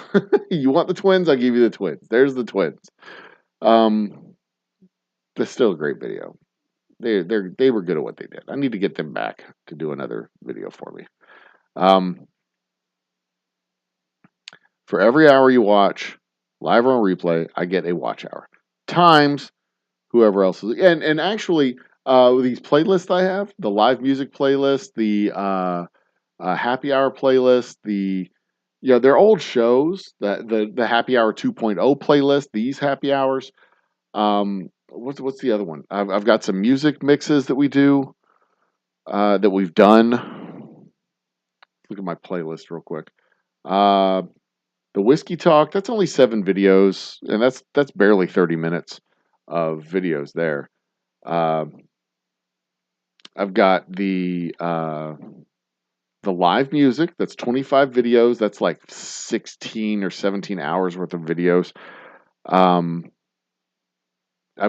You want the twins? I'll give you the twins. There's the twins. That's still a great video. They were good at what they did. I need to get them back to do another video for me. For every hour you watch live or on replay, I get a watch hour times whoever else is. And actually, these playlists I have, the live music playlist, the happy hour playlist, they're old shows. The happy hour 2.0 playlist, these happy hours. What's the other one? I've got some music mixes that we do, that we've done. Look at my playlist real quick. The Whiskey Talk, that's only 7 videos, and that's barely 30 minutes of videos there. I've got the live music, that's 25 videos. That's like 16 or 17 hours worth of videos. I've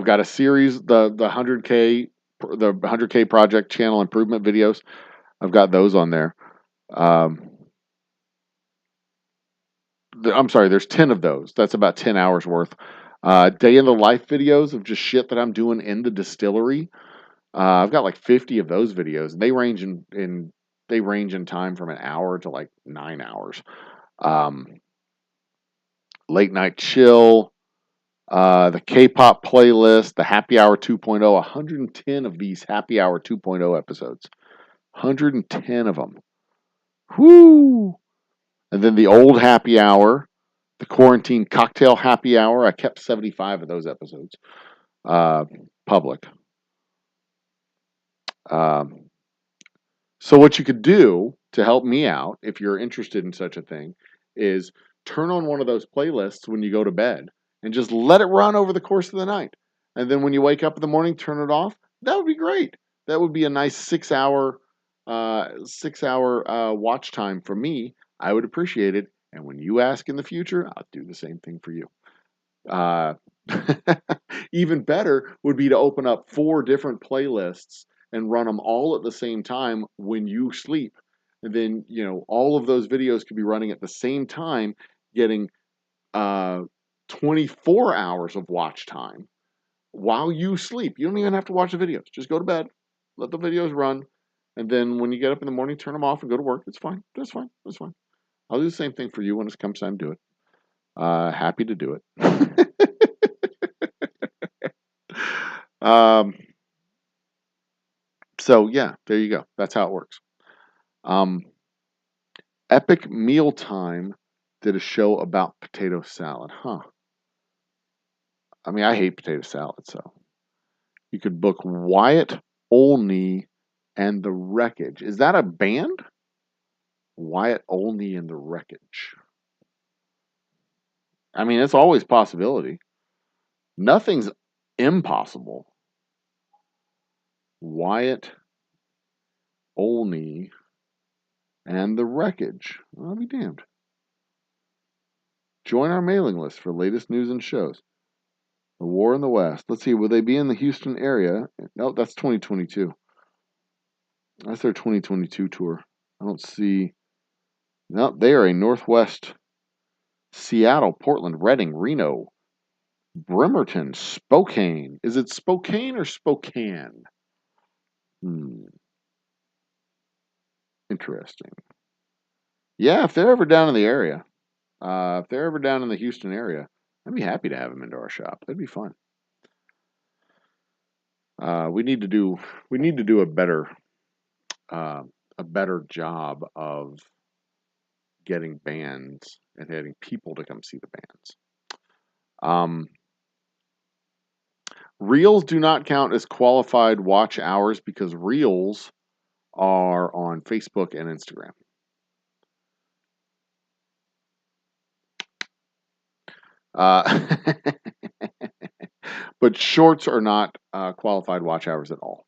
got a series, the 100K project channel improvement videos. I've got those on there. I'm sorry, there's 10 of those. That's about 10 hours worth. Day in the life videos of just shit that I'm doing in the distillery. I've got like 50 of those videos, and they range in time from an hour to like 9 hours. Late night chill, the K-pop playlist, the happy hour 2.0, 110 of these happy hour 2.0 episodes. 110 of them. Whoo! And then the old happy hour, the quarantine cocktail happy hour. I kept 75 of those episodes public. So what you could do to help me out, if you're interested in such a thing, is turn on one of those playlists when you go to bed and just let it run over the course of the night. And then when you wake up in the morning, turn it off. That would be great. That would be a nice 6-hour watch time for me. I would appreciate it. And when you ask in the future, I'll do the same thing for you. Even better would be to open up 4 different playlists and run them all at the same time when you sleep. And then, all of those videos could be running at the same time, getting 24 hours of watch time while you sleep. You don't even have to watch the videos. Just go to bed, let the videos run, and then when you get up in the morning, turn them off and go to work. It's fine. That's fine. That's fine. I'll do the same thing for you when it comes time to do it. Happy to do it. So yeah, there you go. That's how it works. Epic Mealtime did a show about potato salad. Huh. I mean, I hate potato salad, so you could book Wyatt Olney and the Wreckage. Is that a band? Wyatt Olney and the Wreckage. I mean, it's always a possibility. Nothing's impossible. Wyatt Olney and the Wreckage. I'll be damned. Join our mailing list for latest news and shows. The War in the West. Let's see, will they be in the Houston area? No, that's 2022. That's their 2022 tour. I don't see. No, they are a Northwest. Seattle, Portland, Reading, Reno, Bremerton, Spokane. Is it Spokane or Spokane? Interesting. Yeah, if they're ever down in the area, if they're ever down in the Houston area, I'd be happy to have them into our shop. That'd be fun. We need to do a better job of getting bands and getting people to come see the bands. Reels do not count as qualified watch hours because Reels are on Facebook and Instagram. But shorts are not qualified watch hours at all.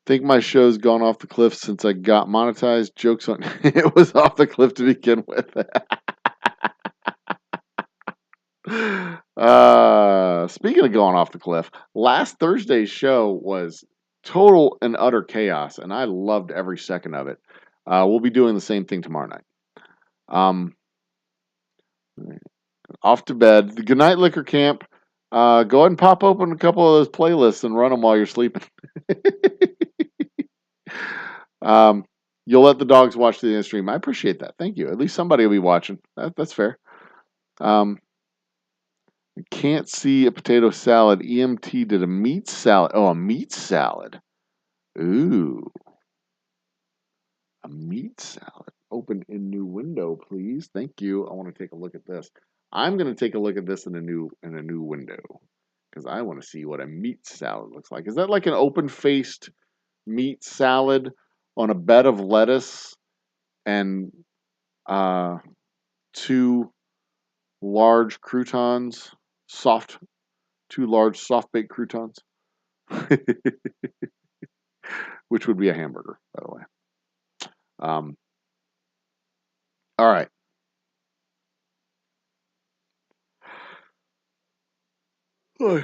Think my show's gone off the cliff since I got monetized. Jokes on it was off the cliff to begin with. Speaking of going off the cliff, last Thursday's show was total and utter chaos, and I loved every second of it. We'll be doing the same thing tomorrow night. Off to bed. The Goodnight Liquor Camp. Go ahead and pop open a couple of those playlists and run them while you're sleeping. You'll let the dogs watch the stream. I appreciate that. Thank you. At least somebody will be watching. That's fair. Can't see a potato salad. EMT did a meat salad. Oh, a meat salad. Ooh. A meat salad. Open in new window, please. Thank you. I want to take a look at this. I'm going to take a look at this in a new window because I want to see what a meat salad looks like. Is that like an open-faced meat salad on a bed of lettuce and two large croutons, two large soft-baked croutons, which would be a hamburger, by the way. All right. Oh,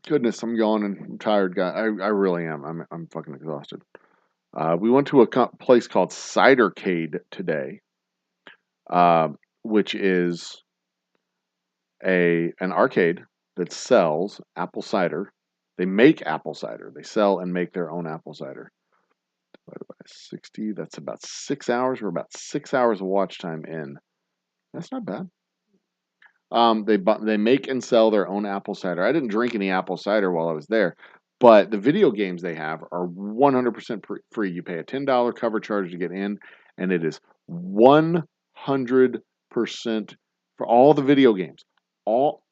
goodness, I'm yawning. I'm tired, guy. I really am. I'm fucking exhausted. We went to a place called Cidercade today, which is an arcade that sells apple cider. They make apple cider. They sell and make their own apple cider. Divided by 60, that's about 6 hours. We're about 6 hours of watch time in. That's not bad. They make and sell their own apple cider. I didn't drink any apple cider while I was there, but the video games they have are 100% free. You pay a $10 cover charge to get in, and it is 100% for all the video games. All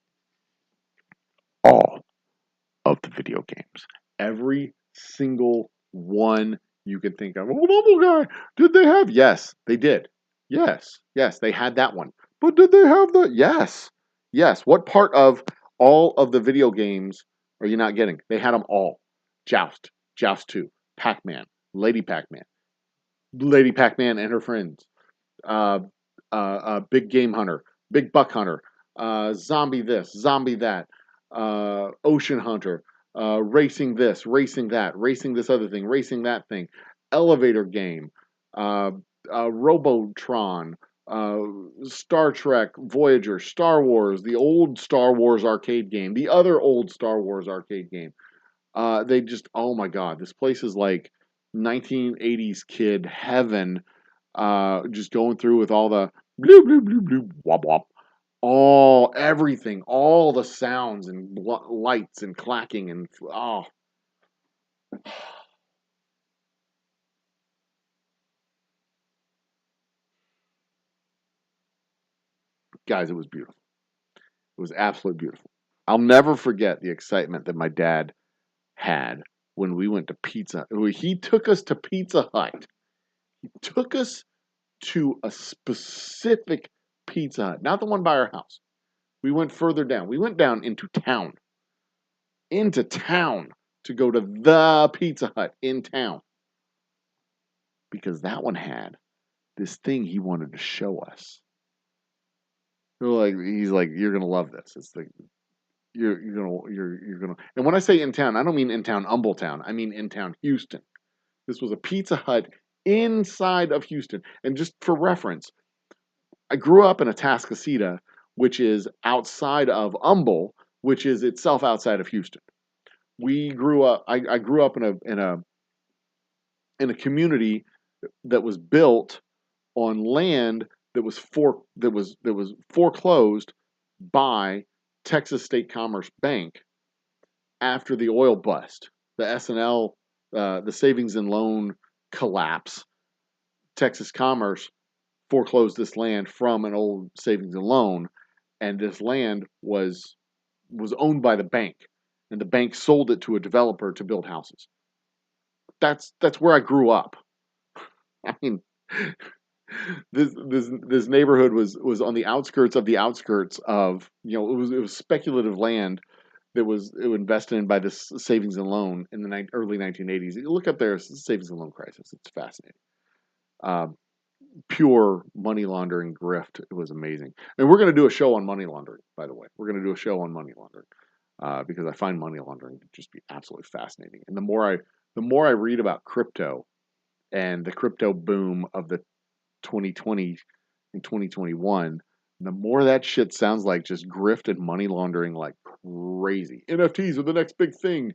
of the video games. Every single one you can think of. Old Humble Guy, did they have? Yes, they did. Yes, they had that one. But did they have the? Yes. What part of all of the video games are you not getting? They had them all. Joust 2, Pac-Man, Lady Pac-Man and her friends, Big Game Hunter, Big Buck Hunter, Zombie this, Zombie that, Ocean Hunter, racing this, racing that, racing this other thing, racing that thing, elevator game, Robotron, uh, Star Trek, Voyager, Star Wars, the old Star Wars arcade game, the other old Star Wars arcade game. They just, oh my God, this place is like 1980s kid heaven. Just going through with all the bloop, bloop, bloop, bloop, wop, wop, everything, all the sounds and lights and clacking and, oh, guys, it was beautiful. It was absolutely beautiful. I'll never forget the excitement that my dad had when we went to Pizza. He took us to Pizza Hut. He took us to a specific Pizza Hut, not the one by our house. We went further down. We went down into town to go to the Pizza Hut in town because that one had this thing he wanted to show us. He's like, you're gonna love this. It's like you're gonna. And when I say in town, I don't mean in town Humbletown. I mean in town Houston. This was a Pizza Hut inside of Houston. And just for reference, I grew up in Atascocita, which is outside of Humble, which is itself outside of Houston. We grew up. I grew up in a community that was built on land that was foreclosed by Texas State Commerce Bank after the oil bust, the S&L, the savings and loan collapse. Texas Commerce foreclosed this land from an old savings and loan, and this land was owned by the bank, and the bank sold it to a developer to build houses. That's where I grew up. I mean, this neighborhood was on the outskirts of it was speculative land that was invested in by this savings and loan in the early 1980s. You look up there, savings and loan crisis. It's fascinating. Um, Pure money laundering grift. It was amazing. And we're going to do a show on money laundering, by the way. We're going to do a show on money laundering because I find money laundering to just be absolutely fascinating. And the more I read about crypto and the crypto boom of the 2020 and 2021, the more that shit sounds like just grift and money laundering like crazy. NFTs are the next big thing.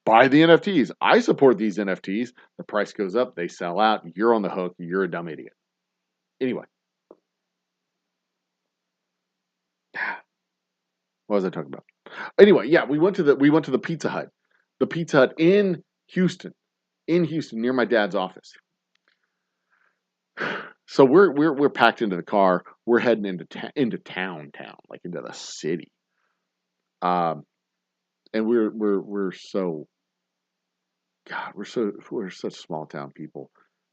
Buy the NFTs. I support these NFTs. The price goes up, they sell out. You're on the hook. You're a dumb idiot. Anyway, what was I talking about? Anyway, yeah, we went to the Pizza Hut, in Houston, near my dad's office. So we're packed into the car. We're heading into town, like into the city. Um, and we're so God, we're such small town people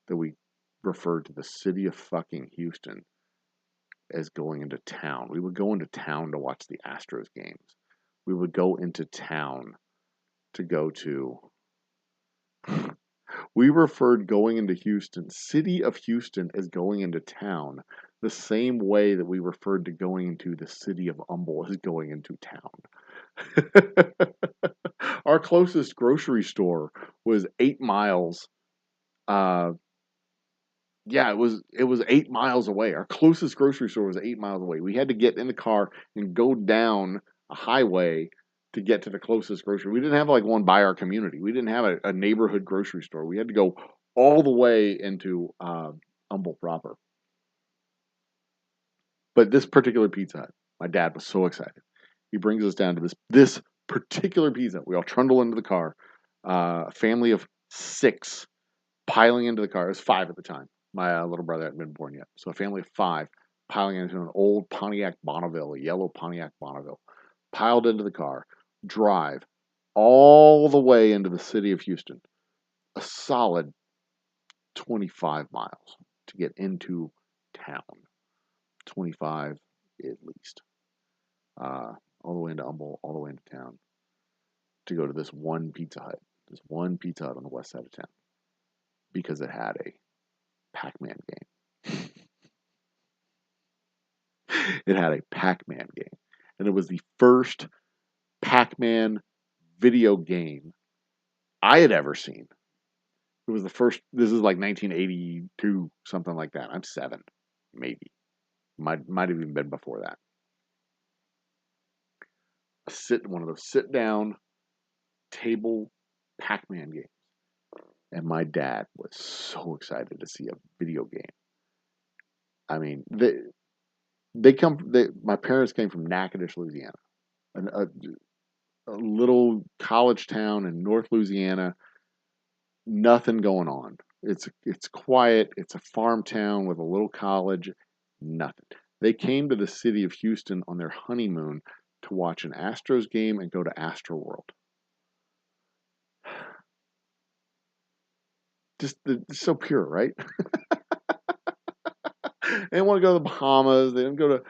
that we refer to the city of fucking Houston as going into town. We would go into town to watch the Astros games. We would go into town to go to. We referred going into Houston, city of Houston, as going into town, the same way that we referred to going into the city of Humble as going into town. Our closest grocery store was 8 miles. Uh, yeah, it was 8 miles away. Our closest grocery store was 8 miles away. We had to get in the car and go down a highway to get to the closest grocery. We didn't have like one by our community. We didn't have a neighborhood grocery store. We had to go all the way into Humble proper. But this particular Pizza Hut, my dad was so excited. He brings us down to this particular pizza. We all trundle into the car. A family of 6 piling into the car. It was 5 at the time. My little brother hadn't been born yet. So a family of 5 piling into an old Pontiac Bonneville, a yellow Pontiac Bonneville, piled into the car, drive all the way into the city of Houston, a solid 25 miles to get into town. 25 at least. All the way into Humble, all the way into town to go to this one Pizza Hut on the west side of town because it had a Pac-Man game. It had a Pac-Man game. And it was the first Pac-Man video game I had ever seen. It was the first, this is like 1982, something like that. I'm 7. maybe. Might have even been before that. One of those sit down table Pac-Man games. And my dad was so excited to see a video game. I mean, my parents came from Natchitoches, Louisiana, a little college town in North Louisiana. Nothing going on. It's quiet. It's a farm town with a little college. Nothing. They came to the city of Houston on their honeymoon to watch an Astros game and go to Astroworld. Just so pure, right? They didn't want to go to the Bahamas. They didn't go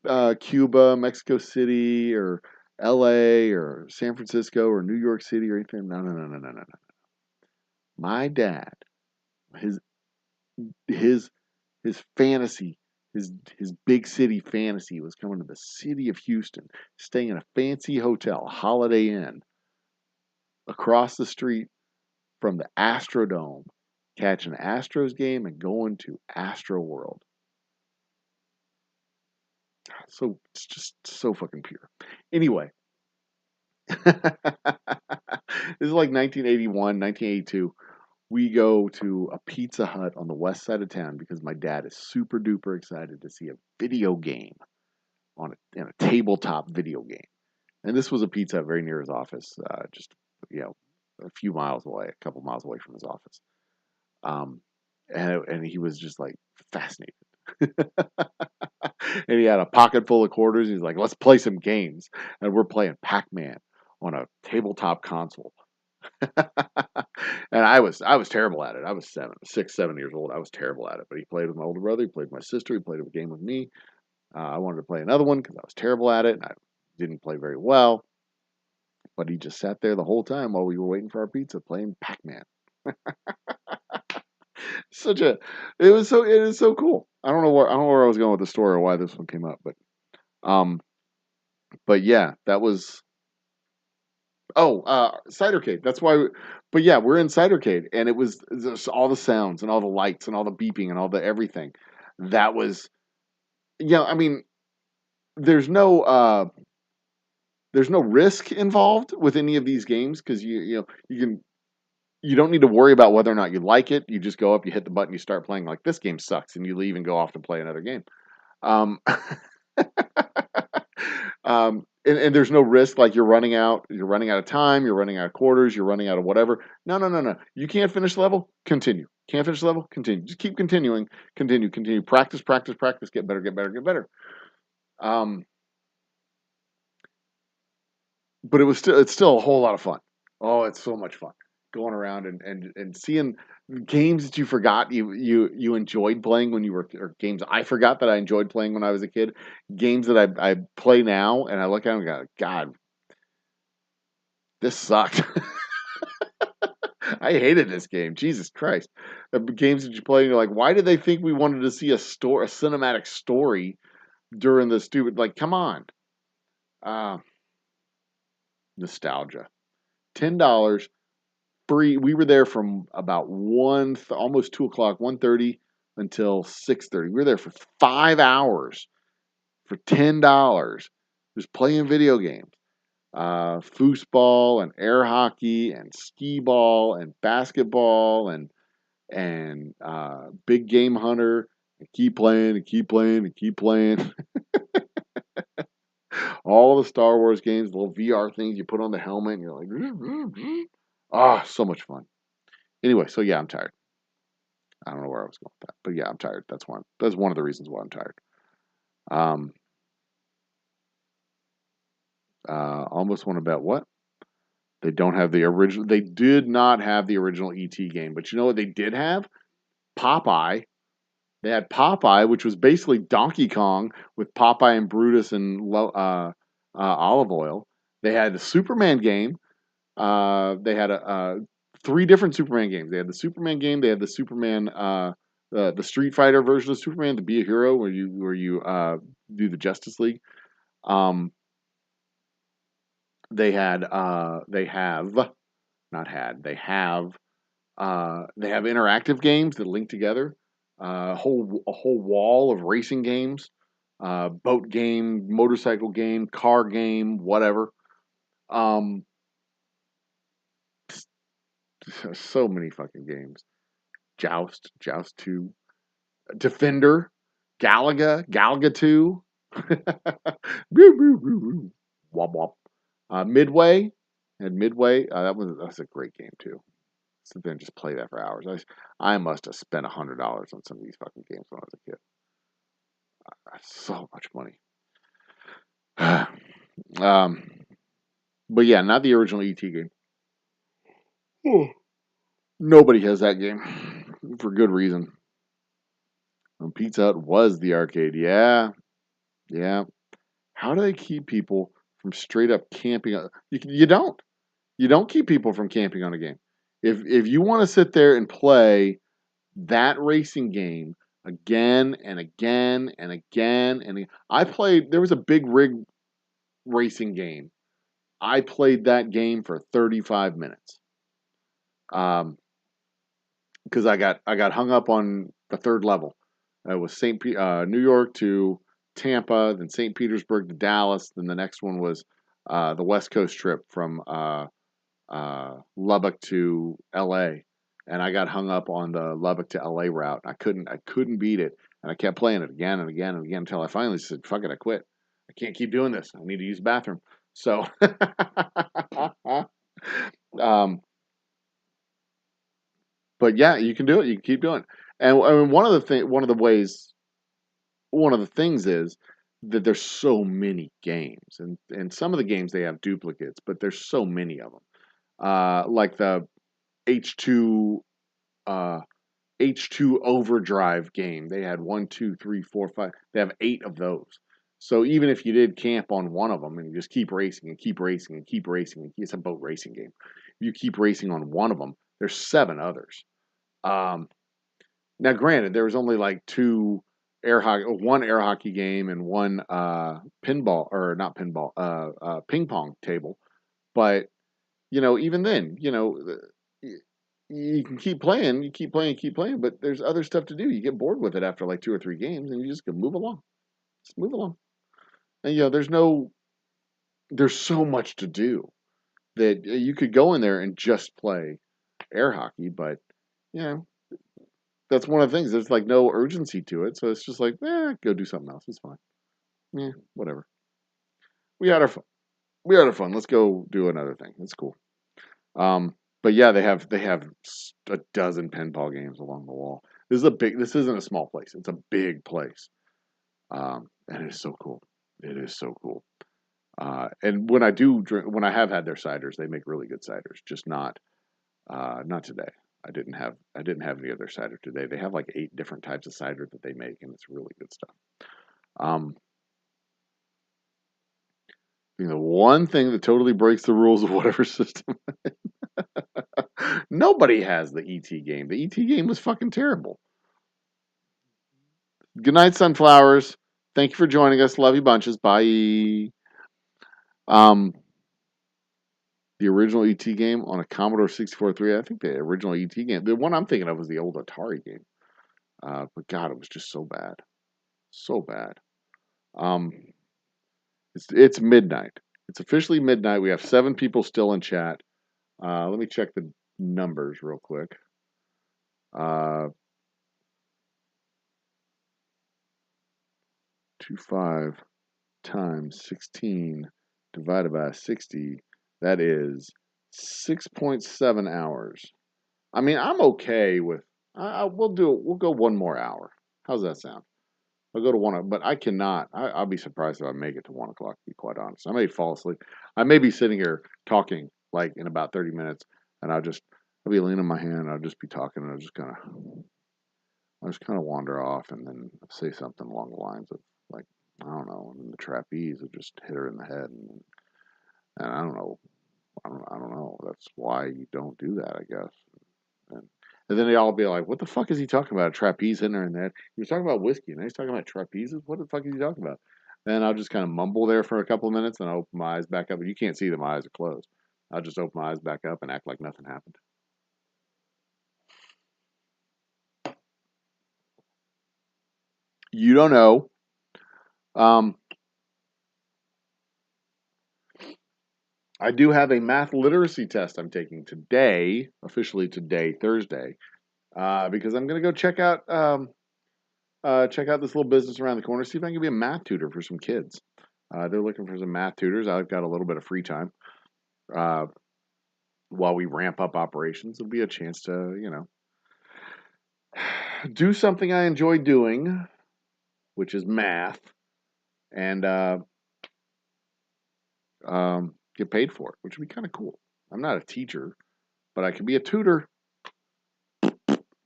to Cuba, Mexico City, or L.A. or San Francisco or New York City or anything. No, no, no, no, no, no, no. My dad, his his his fantasy, his big city fantasy was coming to the city of Houston, staying in a fancy hotel, Holiday Inn, across the street from the Astrodome, catching an Astros game and going to Astro World. So it's just so fucking pure. Anyway, this is like 1981, 1982. We go to a Pizza Hut on the west side of town because my dad is super duper excited to see a video game in a tabletop video game. And this was a Pizza Hut very near his office, just a few miles away, a couple miles away from his office. And he was just like fascinated. And he had a pocket full of quarters. He's like, let's play some games. And we're playing Pac-Man on a tabletop console. And I was terrible at it. I was 7 years old. I was terrible at it. But he played with my older brother. He played with my sister. He played a game with me. I wanted to play another one because I was terrible at it. And I didn't play very well. But he just sat there the whole time while we were waiting for our pizza playing Pac-Man. It is so cool. I don't know where I was going with the story or why this one came up, but yeah, that was Cidercade. That's why. But yeah, we're in Cidercade, and it was just all the sounds and all the lights and all the beeping and all the everything. That was, I mean, there's no risk involved with any of these games because you don't need to worry about whether or not you like it. You just go up, you hit the button, you start playing. Like, this game sucks, and you leave and go off to play another game. And there's no risk, like you're running out of time, you're running out of quarters, you're running out of whatever. No, no, no, no. You can't finish the level, continue. Can't finish the level, continue. Just keep continuing, continue. Practice, practice, practice. Get better, get better, get better. But it's still a whole lot of fun. Oh, it's so much fun going around and seeing games that you forgot you enjoyed playing when you were, or games I forgot that I enjoyed playing when I was a kid. Games that I play now and I look at them and go, God, this sucked. I hated this game. Jesus Christ. The games that you play and you're like, why did they think we wanted to see a cinematic story during the stupid, like, come on. Nostalgia. $10 free. We were there from about almost 2 o'clock, 1:30 until 6:30. We were there for 5 hours for $10, just playing video games, foosball and air hockey and skee ball and basketball and big game hunter. And keep playing and keep playing and keep playing. All the Star Wars games, the little VR things you put on the helmet, and you're like, so much fun. Anyway, so yeah, I'm tired. I don't know where I was going with that, but yeah, I'm tired. That's one of the reasons why I'm tired. Almost want to bet what? They don't have the original. They did not have the original ET game, but you know what they did have? Popeye. They had Popeye, which was basically Donkey Kong with Popeye and Brutus and olive oil. They had the Superman game. They had 3 different Superman games. They had the Superman game. They had the Superman, the Street Fighter version of Superman, the Be a Hero, where you do the Justice League. They have interactive games that link together. a whole wall of racing games, boat game, motorcycle game, car game, whatever. Um, so many fucking games. Joust 2, Defender, Galaga 2, wop wop. Midway, and Midway, that's a great game too. Sit there and just play that for hours. I must have spent $100 on some of these fucking games when I was a kid. That's so much money. um, but yeah, not the original ET game. Nobody has that game for good reason. Pizza Hut was the arcade. Yeah, yeah. How do they keep people from straight up camping? You don't. You don't keep people from camping on a game. If you want to sit there and play that racing game again and again and again I played. There was a big rig racing game. I played that game for 35 minutes. Because I got hung up on the third level. It was New York to Tampa, then St. Petersburg to Dallas. Then the next one was the West Coast trip from Lubbock to L.A. And I got hung up on the Lubbock to L.A. route. I couldn't beat it, and I kept playing it again and again and again until I finally said, "Fuck it, I quit. I can't keep doing this. I need to use the bathroom." So, um, but yeah, you can do it. You can keep doing it. And I mean, one of the things is that there's so many games, and some of the games they have duplicates, but there's so many of them. Like the H2 uh, H2 Overdrive game. They had one, two, three, four, five. They have 8 of those. So even if you did camp on one of them and you just keep racing and keep racing and keep racing, it's a boat racing game. You keep racing on one of them. There's 7 others. Um, Now, granted, there was only like one air hockey game and one pinball or not pinball, ping pong table. But even then, you can keep playing, you keep playing. But there's other stuff to do. You get bored with it after like 2 or 3 games, and you just go move along, just move along. And there's so much to do that you could go in there and just play air hockey, but yeah, that's one of the things. There's like no urgency to it, so it's just like, go do something else. It's fine. Yeah, whatever. We had our fun. We had our fun. Let's go do another thing. It's cool. But yeah, they have a dozen pinball games along the wall. This isn't a small place. It's a big place. And it is so cool. It is so cool. And when I do drink, when I have had their ciders, they make really good ciders. Just not today. I didn't have any other cider today. They have like 8 different types of cider that they make, and it's really good stuff. Um, the one thing that totally breaks the rules of whatever system, nobody has the ET game. The ET game was fucking terrible. Good night, sunflowers. Thank you for joining us. Love you bunches. Bye. Um, the original ET game on a Commodore 64 3. I think the original ET game, the one I'm thinking of was the old Atari game. But God, it was just so bad. So bad. Um, it's midnight. It's officially midnight. We have 7 people still in chat. Let me check the numbers real quick. 25 times 16 divided by 60. That is 6.7 hours. I mean, I'm okay with. We'll do it. We'll go one more hour. How's that sound? I'll go to one, but I cannot. I'll be surprised if I make it to 1 o'clock. To be quite honest, I may fall asleep. I may be sitting here talking like in about 30 minutes, and I'll be leaning my hand. I'll just be talking, and I'll just kind of wander off, and then say something along the lines of like, I don't know, and then the trapeze will just hit her in the head, and I don't know. I don't know. That's why you don't do that, I guess. And, and then they all be like, "What the fuck is he talking about? A trapeze in there and that? He was talking about whiskey, and he's talking about trapezes. What the fuck is he talking about?" And I'll just kind of mumble there for a couple of minutes, and I'll open my eyes back up. But you can't see that my eyes are closed. I'll just open my eyes back up and act like nothing happened. You don't know. I do have a math literacy test I'm taking today, officially today, Thursday, because I'm going to go check out this little business around the corner, see if I can be a math tutor for some kids. They're looking for some math tutors. I've got a little bit of free time. While we ramp up operations, it'll be a chance to, do something I enjoy doing, which is math, and get paid for it, which would be kind of cool. I'm not a teacher, but I can be a tutor.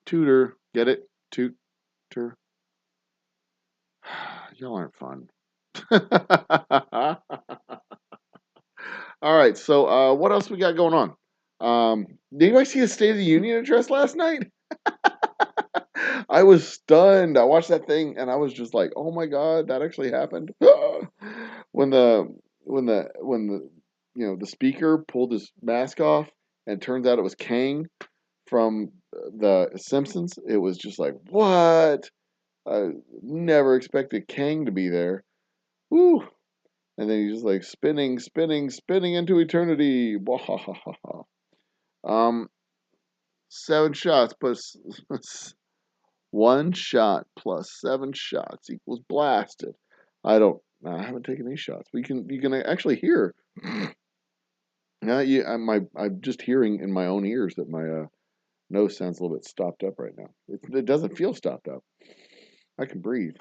Tutor, get it? Tutor. Y'all aren't fun. All right, so what else we got going on? Did anybody see the State of the Union address last night? I was stunned. I watched that thing and I was just like, "Oh my God, that actually happened." when the the speaker pulled his mask off and it turns out it was Kang from the Simpsons, it was just like, "What?" I never expected Kang to be there. Woo! And then he's just like spinning, spinning, spinning into eternity. Um, 7 shots plus one shot plus 7 shots equals blasted. I haven't taken any shots. You can actually hear. Now I'm just hearing in my own ears that my nose sounds a little bit stopped up right now. It doesn't feel stopped up. I can breathe.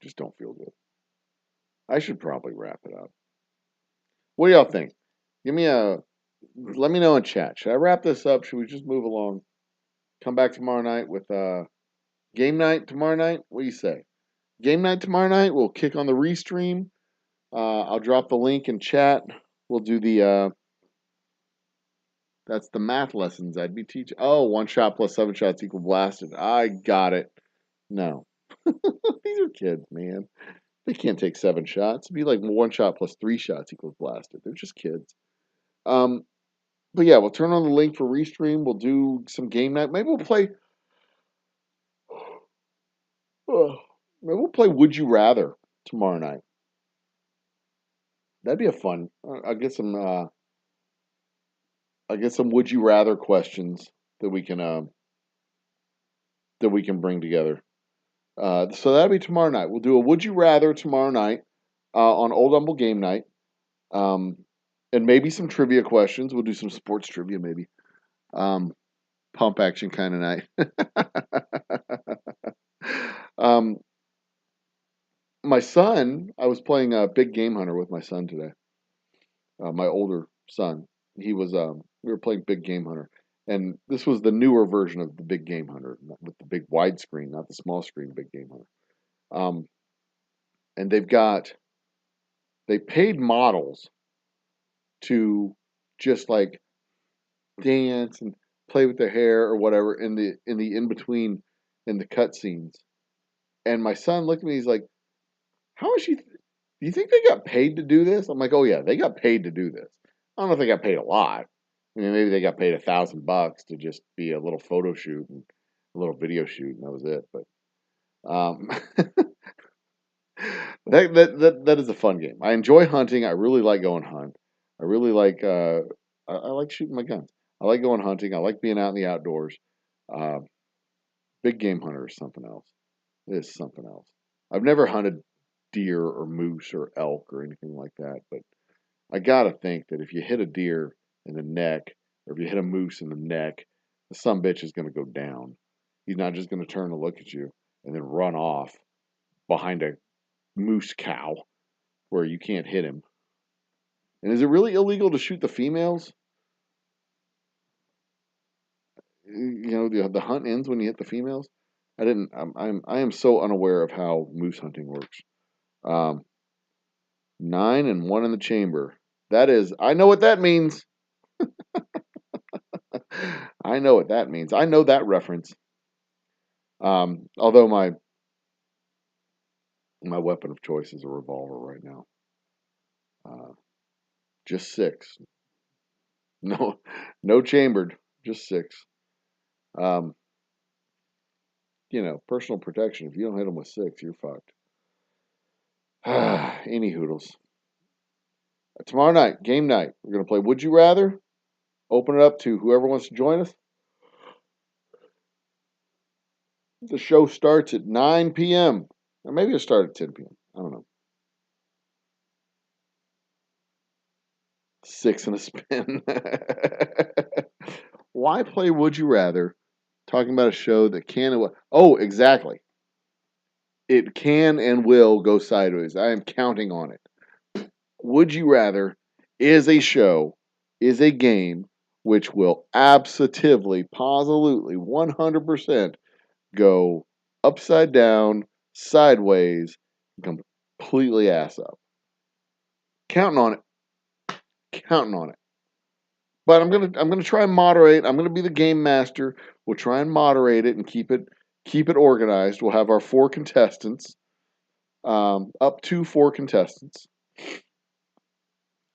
Just don't feel good. I should probably wrap it up. What do y'all think? Let me know in chat. Should I wrap this up? Should we just move along? Come back tomorrow night with game night tomorrow night? What do you say? Game night tomorrow night. We'll kick on the restream. I'll drop the link in chat. We'll do the that's the math lessons I'd be teaching. Oh, 1 shot plus 7 shots equal blasted. I got it. No. These are kids, man. They can't take 7 shots. It'd be like 1 shot plus 3 shots equals blasted. They're just kids. But yeah, we'll turn on the link for restream. We'll do some game night. Maybe we'll play. Maybe we'll play Would You Rather tomorrow night. That'd be a fun. I'll get some. I'll get some Would You Rather questions that we can bring together. So that'll be tomorrow night. We'll do a Would You Rather tomorrow night on Old Humble Game Night, and maybe some trivia questions. We'll do some sports trivia, maybe. Pump action kind of night. My son, I was playing Big Game Hunter with my son today. My older son, we were playing Big Game Hunter, and this was the newer version of the Big Game Hunter with the big widescreen, not the small screen Big Game Hunter. And they paid models to just like dance and play with their hair or whatever in the in between in the cutscenes. And my son looked at me, he's like, "How is she? Do you think they got paid to do this?" I'm like, "Oh yeah, they got paid to do this. I don't know if they got paid a lot. I mean, maybe they got paid $1,000 to just be a little photo shoot and a little video shoot, and that was it." But that is a fun game. I enjoy hunting. I really like going hunt. I really like I like shooting my guns. I like going hunting. I like being out in the outdoors. Uh, Big Game Hunter is something else. It is something else. I've never hunted deer or moose or elk or anything like that, but I gotta think that if you hit a deer in the neck or if you hit a moose in the neck, the sumbitch is gonna go down. He's not just gonna turn to look at you and then run off behind a moose cow where you can't hit him. And is it really illegal to shoot the females? The hunt ends when you hit the females. I didn't. I am so unaware of how moose hunting works. 9 and 1 in the chamber. That is. I know what that means. I know what that means. I know that reference. Although my weapon of choice is a revolver right now. Just 6. No, no chambered. Just 6. personal protection. If you don't hit them with 6, you're fucked. Any hoodles. Tomorrow night, game night. We're going to play Would You Rather. Open it up to whoever wants to join us. The show starts at 9 p.m. Or maybe it'll start at 10 p.m. I don't know. 6 and a spin. Why play Would You Rather talking about a show that can and will? Oh, exactly. It can and will go sideways. I am counting on it. Would You Rather is a show, is a game which will absolutely, positively, 100% go upside down, sideways, completely ass up. Counting on it. Counting on it. But I'm gonna try and moderate. I'm gonna be the game master. We'll try and moderate it and keep it organized. We'll have our 4 contestants, up to 4 contestants.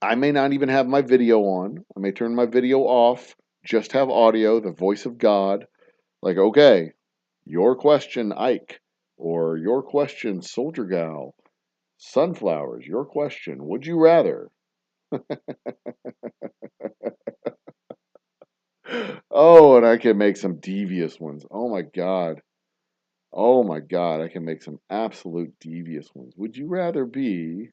I may not even have my video on. I may turn my video off. Just have audio, the voice of God. Like, okay, your question, Ike, or your question, Soldier Gal, Sunflowers. Your question, would you rather? Oh, and I can make some devious ones. Oh my God. Oh my God, I can make some absolute devious ones. Would you rather be?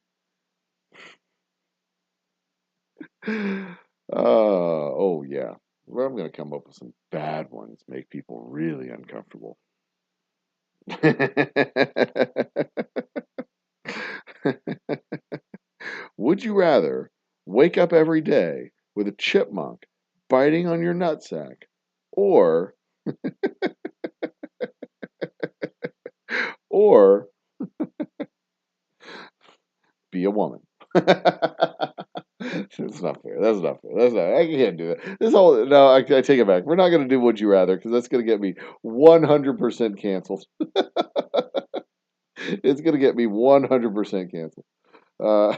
Oh yeah. Well, I'm going to come up with some bad ones, make people really uncomfortable. Would you rather wake up every day with a chipmunk biting on your nutsack, or or be a woman? That's not fair. That's not fair. That's not. I can't do that. This whole no. I take it back. We're not going to do Would You Rather because that's going to get me 100% canceled. It's going to get me 100% canceled. Uh,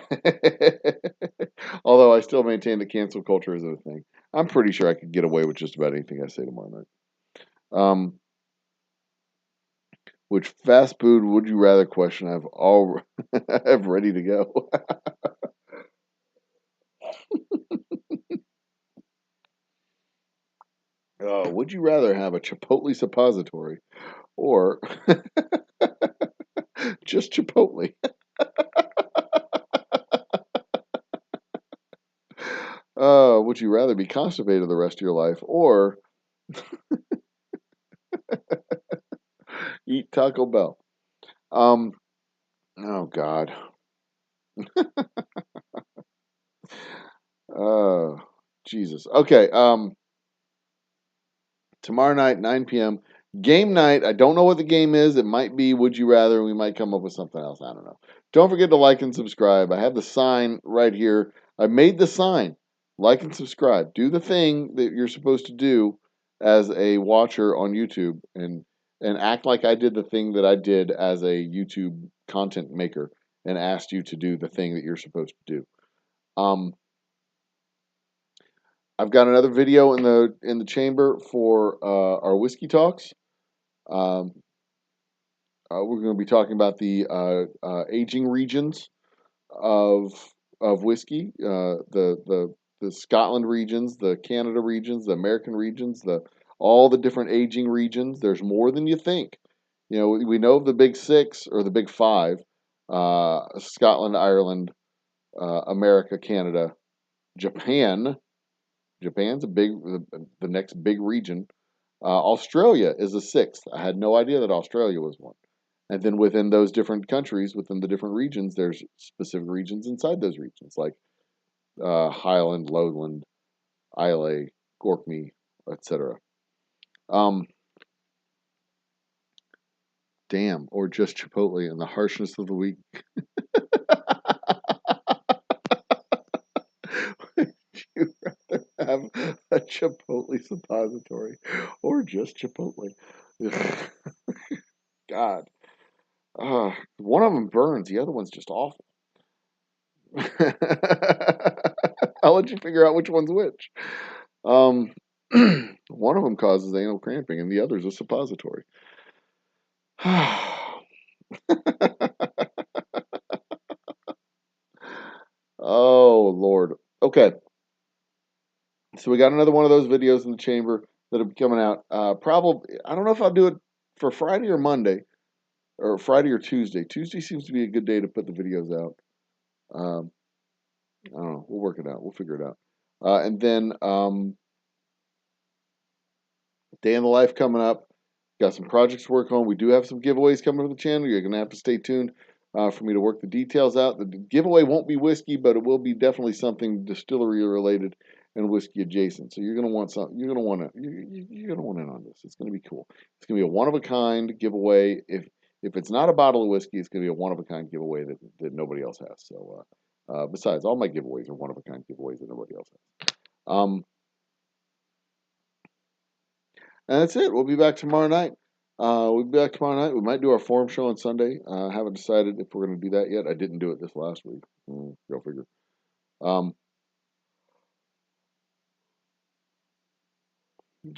although I still maintain that cancel culture is a thing. I'm pretty sure I could get away with just about anything I say tomorrow night. Which fast food would you rather question I've all have ready to go? Would you rather have a Chipotle suppository or just Chipotle? Would you rather be constipated the rest of your life or eat Taco Bell? Oh God. Jesus. Okay. Tomorrow night, 9 p.m. Game night. I don't know what the game is. It might be Would You Rather. We might come up with something else. I don't know. Don't forget to like and subscribe. I have the sign right here. I made the sign. Like and subscribe. Do the thing that you're supposed to do as a watcher on YouTube and act like I did the thing that I did as a YouTube content maker and asked you to do the thing that you're supposed to do. I've got another video in the chamber for our whiskey talks. We're going to be talking about the aging regions of whiskey, the Scotland regions, the Canada regions, the American regions, all the different aging regions. There's more than you think. We know of the big 6 or the big 5: Scotland, Ireland, America, Canada, Japan. Japan's the next big region. Australia is the 6th. I had no idea that Australia was one. And then within those different countries, within the different regions, there's specific regions inside those regions, like Highland, Lowland, Islay, Orkney, etc. Damn, or just Chipotle and the harshness of the week. Would you rather have a Chipotle suppository or just Chipotle? God. One of them burns, the other one's just awful. I'll let you figure out which one's which. One of them causes anal cramping, and the other's a suppository. Oh, Lord. Okay. So we got another one of those videos in the chamber that'll be coming out. Probably, I don't know if I'll do it for Friday or Monday, or Friday or Tuesday. Tuesday seems to be a good day to put the videos out. Um, I don't know. We'll work it out. We'll figure it out. And then day in the life coming up. Got some projects to work on. We do have some giveaways coming to the channel. You're going to have to stay tuned for me to work the details out. The giveaway won't be whiskey, but it will be definitely something distillery related and whiskey adjacent. So you're going to want something. You're going to want to. You're going to want in on this. It's going to be cool. It's going to be a one of a kind giveaway. If it's not a bottle of whiskey, it's going to be a one of a kind giveaway that nobody else has. So besides, all my giveaways are one of a kind giveaways that nobody else has. And that's it. We'll be back tomorrow night. We'll be back tomorrow night. We might do our forum show on Sunday. I haven't decided if we're going to do that yet. I didn't do it this last week. Go figure.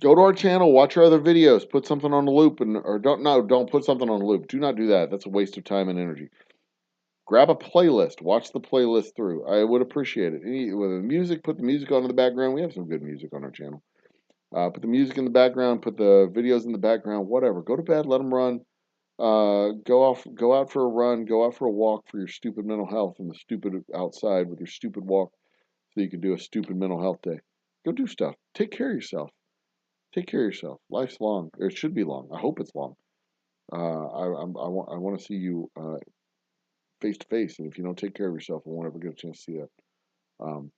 Go to our channel, watch our other videos, put something on the loop, don't put something on the loop. Do not do that. That's a waste of time and energy. Grab a playlist, watch the playlist through. I would appreciate it. With the music, put the music on in the background. We have some good music on our channel. Put the music in the background, put the videos in the background, whatever. Go to bed, let them run. Go out for a run, go out for a walk for your stupid mental health and the stupid outside with your stupid walk so you can do a stupid mental health day. Go do stuff. Take care of yourself. Take care of yourself. Life's long. Or it should be long. I hope it's long. I want to see you face to face, and if you don't take care of yourself, I won't ever get a chance to see that. I'm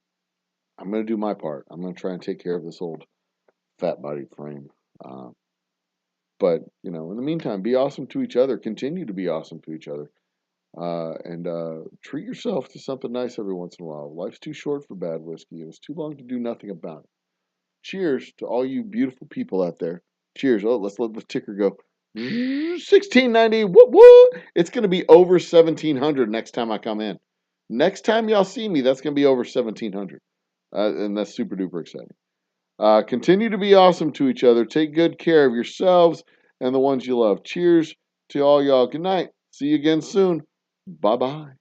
going to do my part. I'm going to try and take care of this old fat body frame. But, in the meantime, be awesome to each other. Continue to be awesome to each other. And treat yourself to something nice every once in a while. Life's too short for bad whiskey, and it's too long to do nothing about it. Cheers to all you beautiful people out there. Cheers. Oh, let's let the ticker go. 1690. Whoop, whoop. It's going to be over 1700 next time I come in. Next time y'all see me, that's going to be over 1700. And that's super duper exciting. Continue to be awesome to each other. Take good care of yourselves and the ones you love. Cheers to all y'all. Good night. See you again soon. Bye-bye.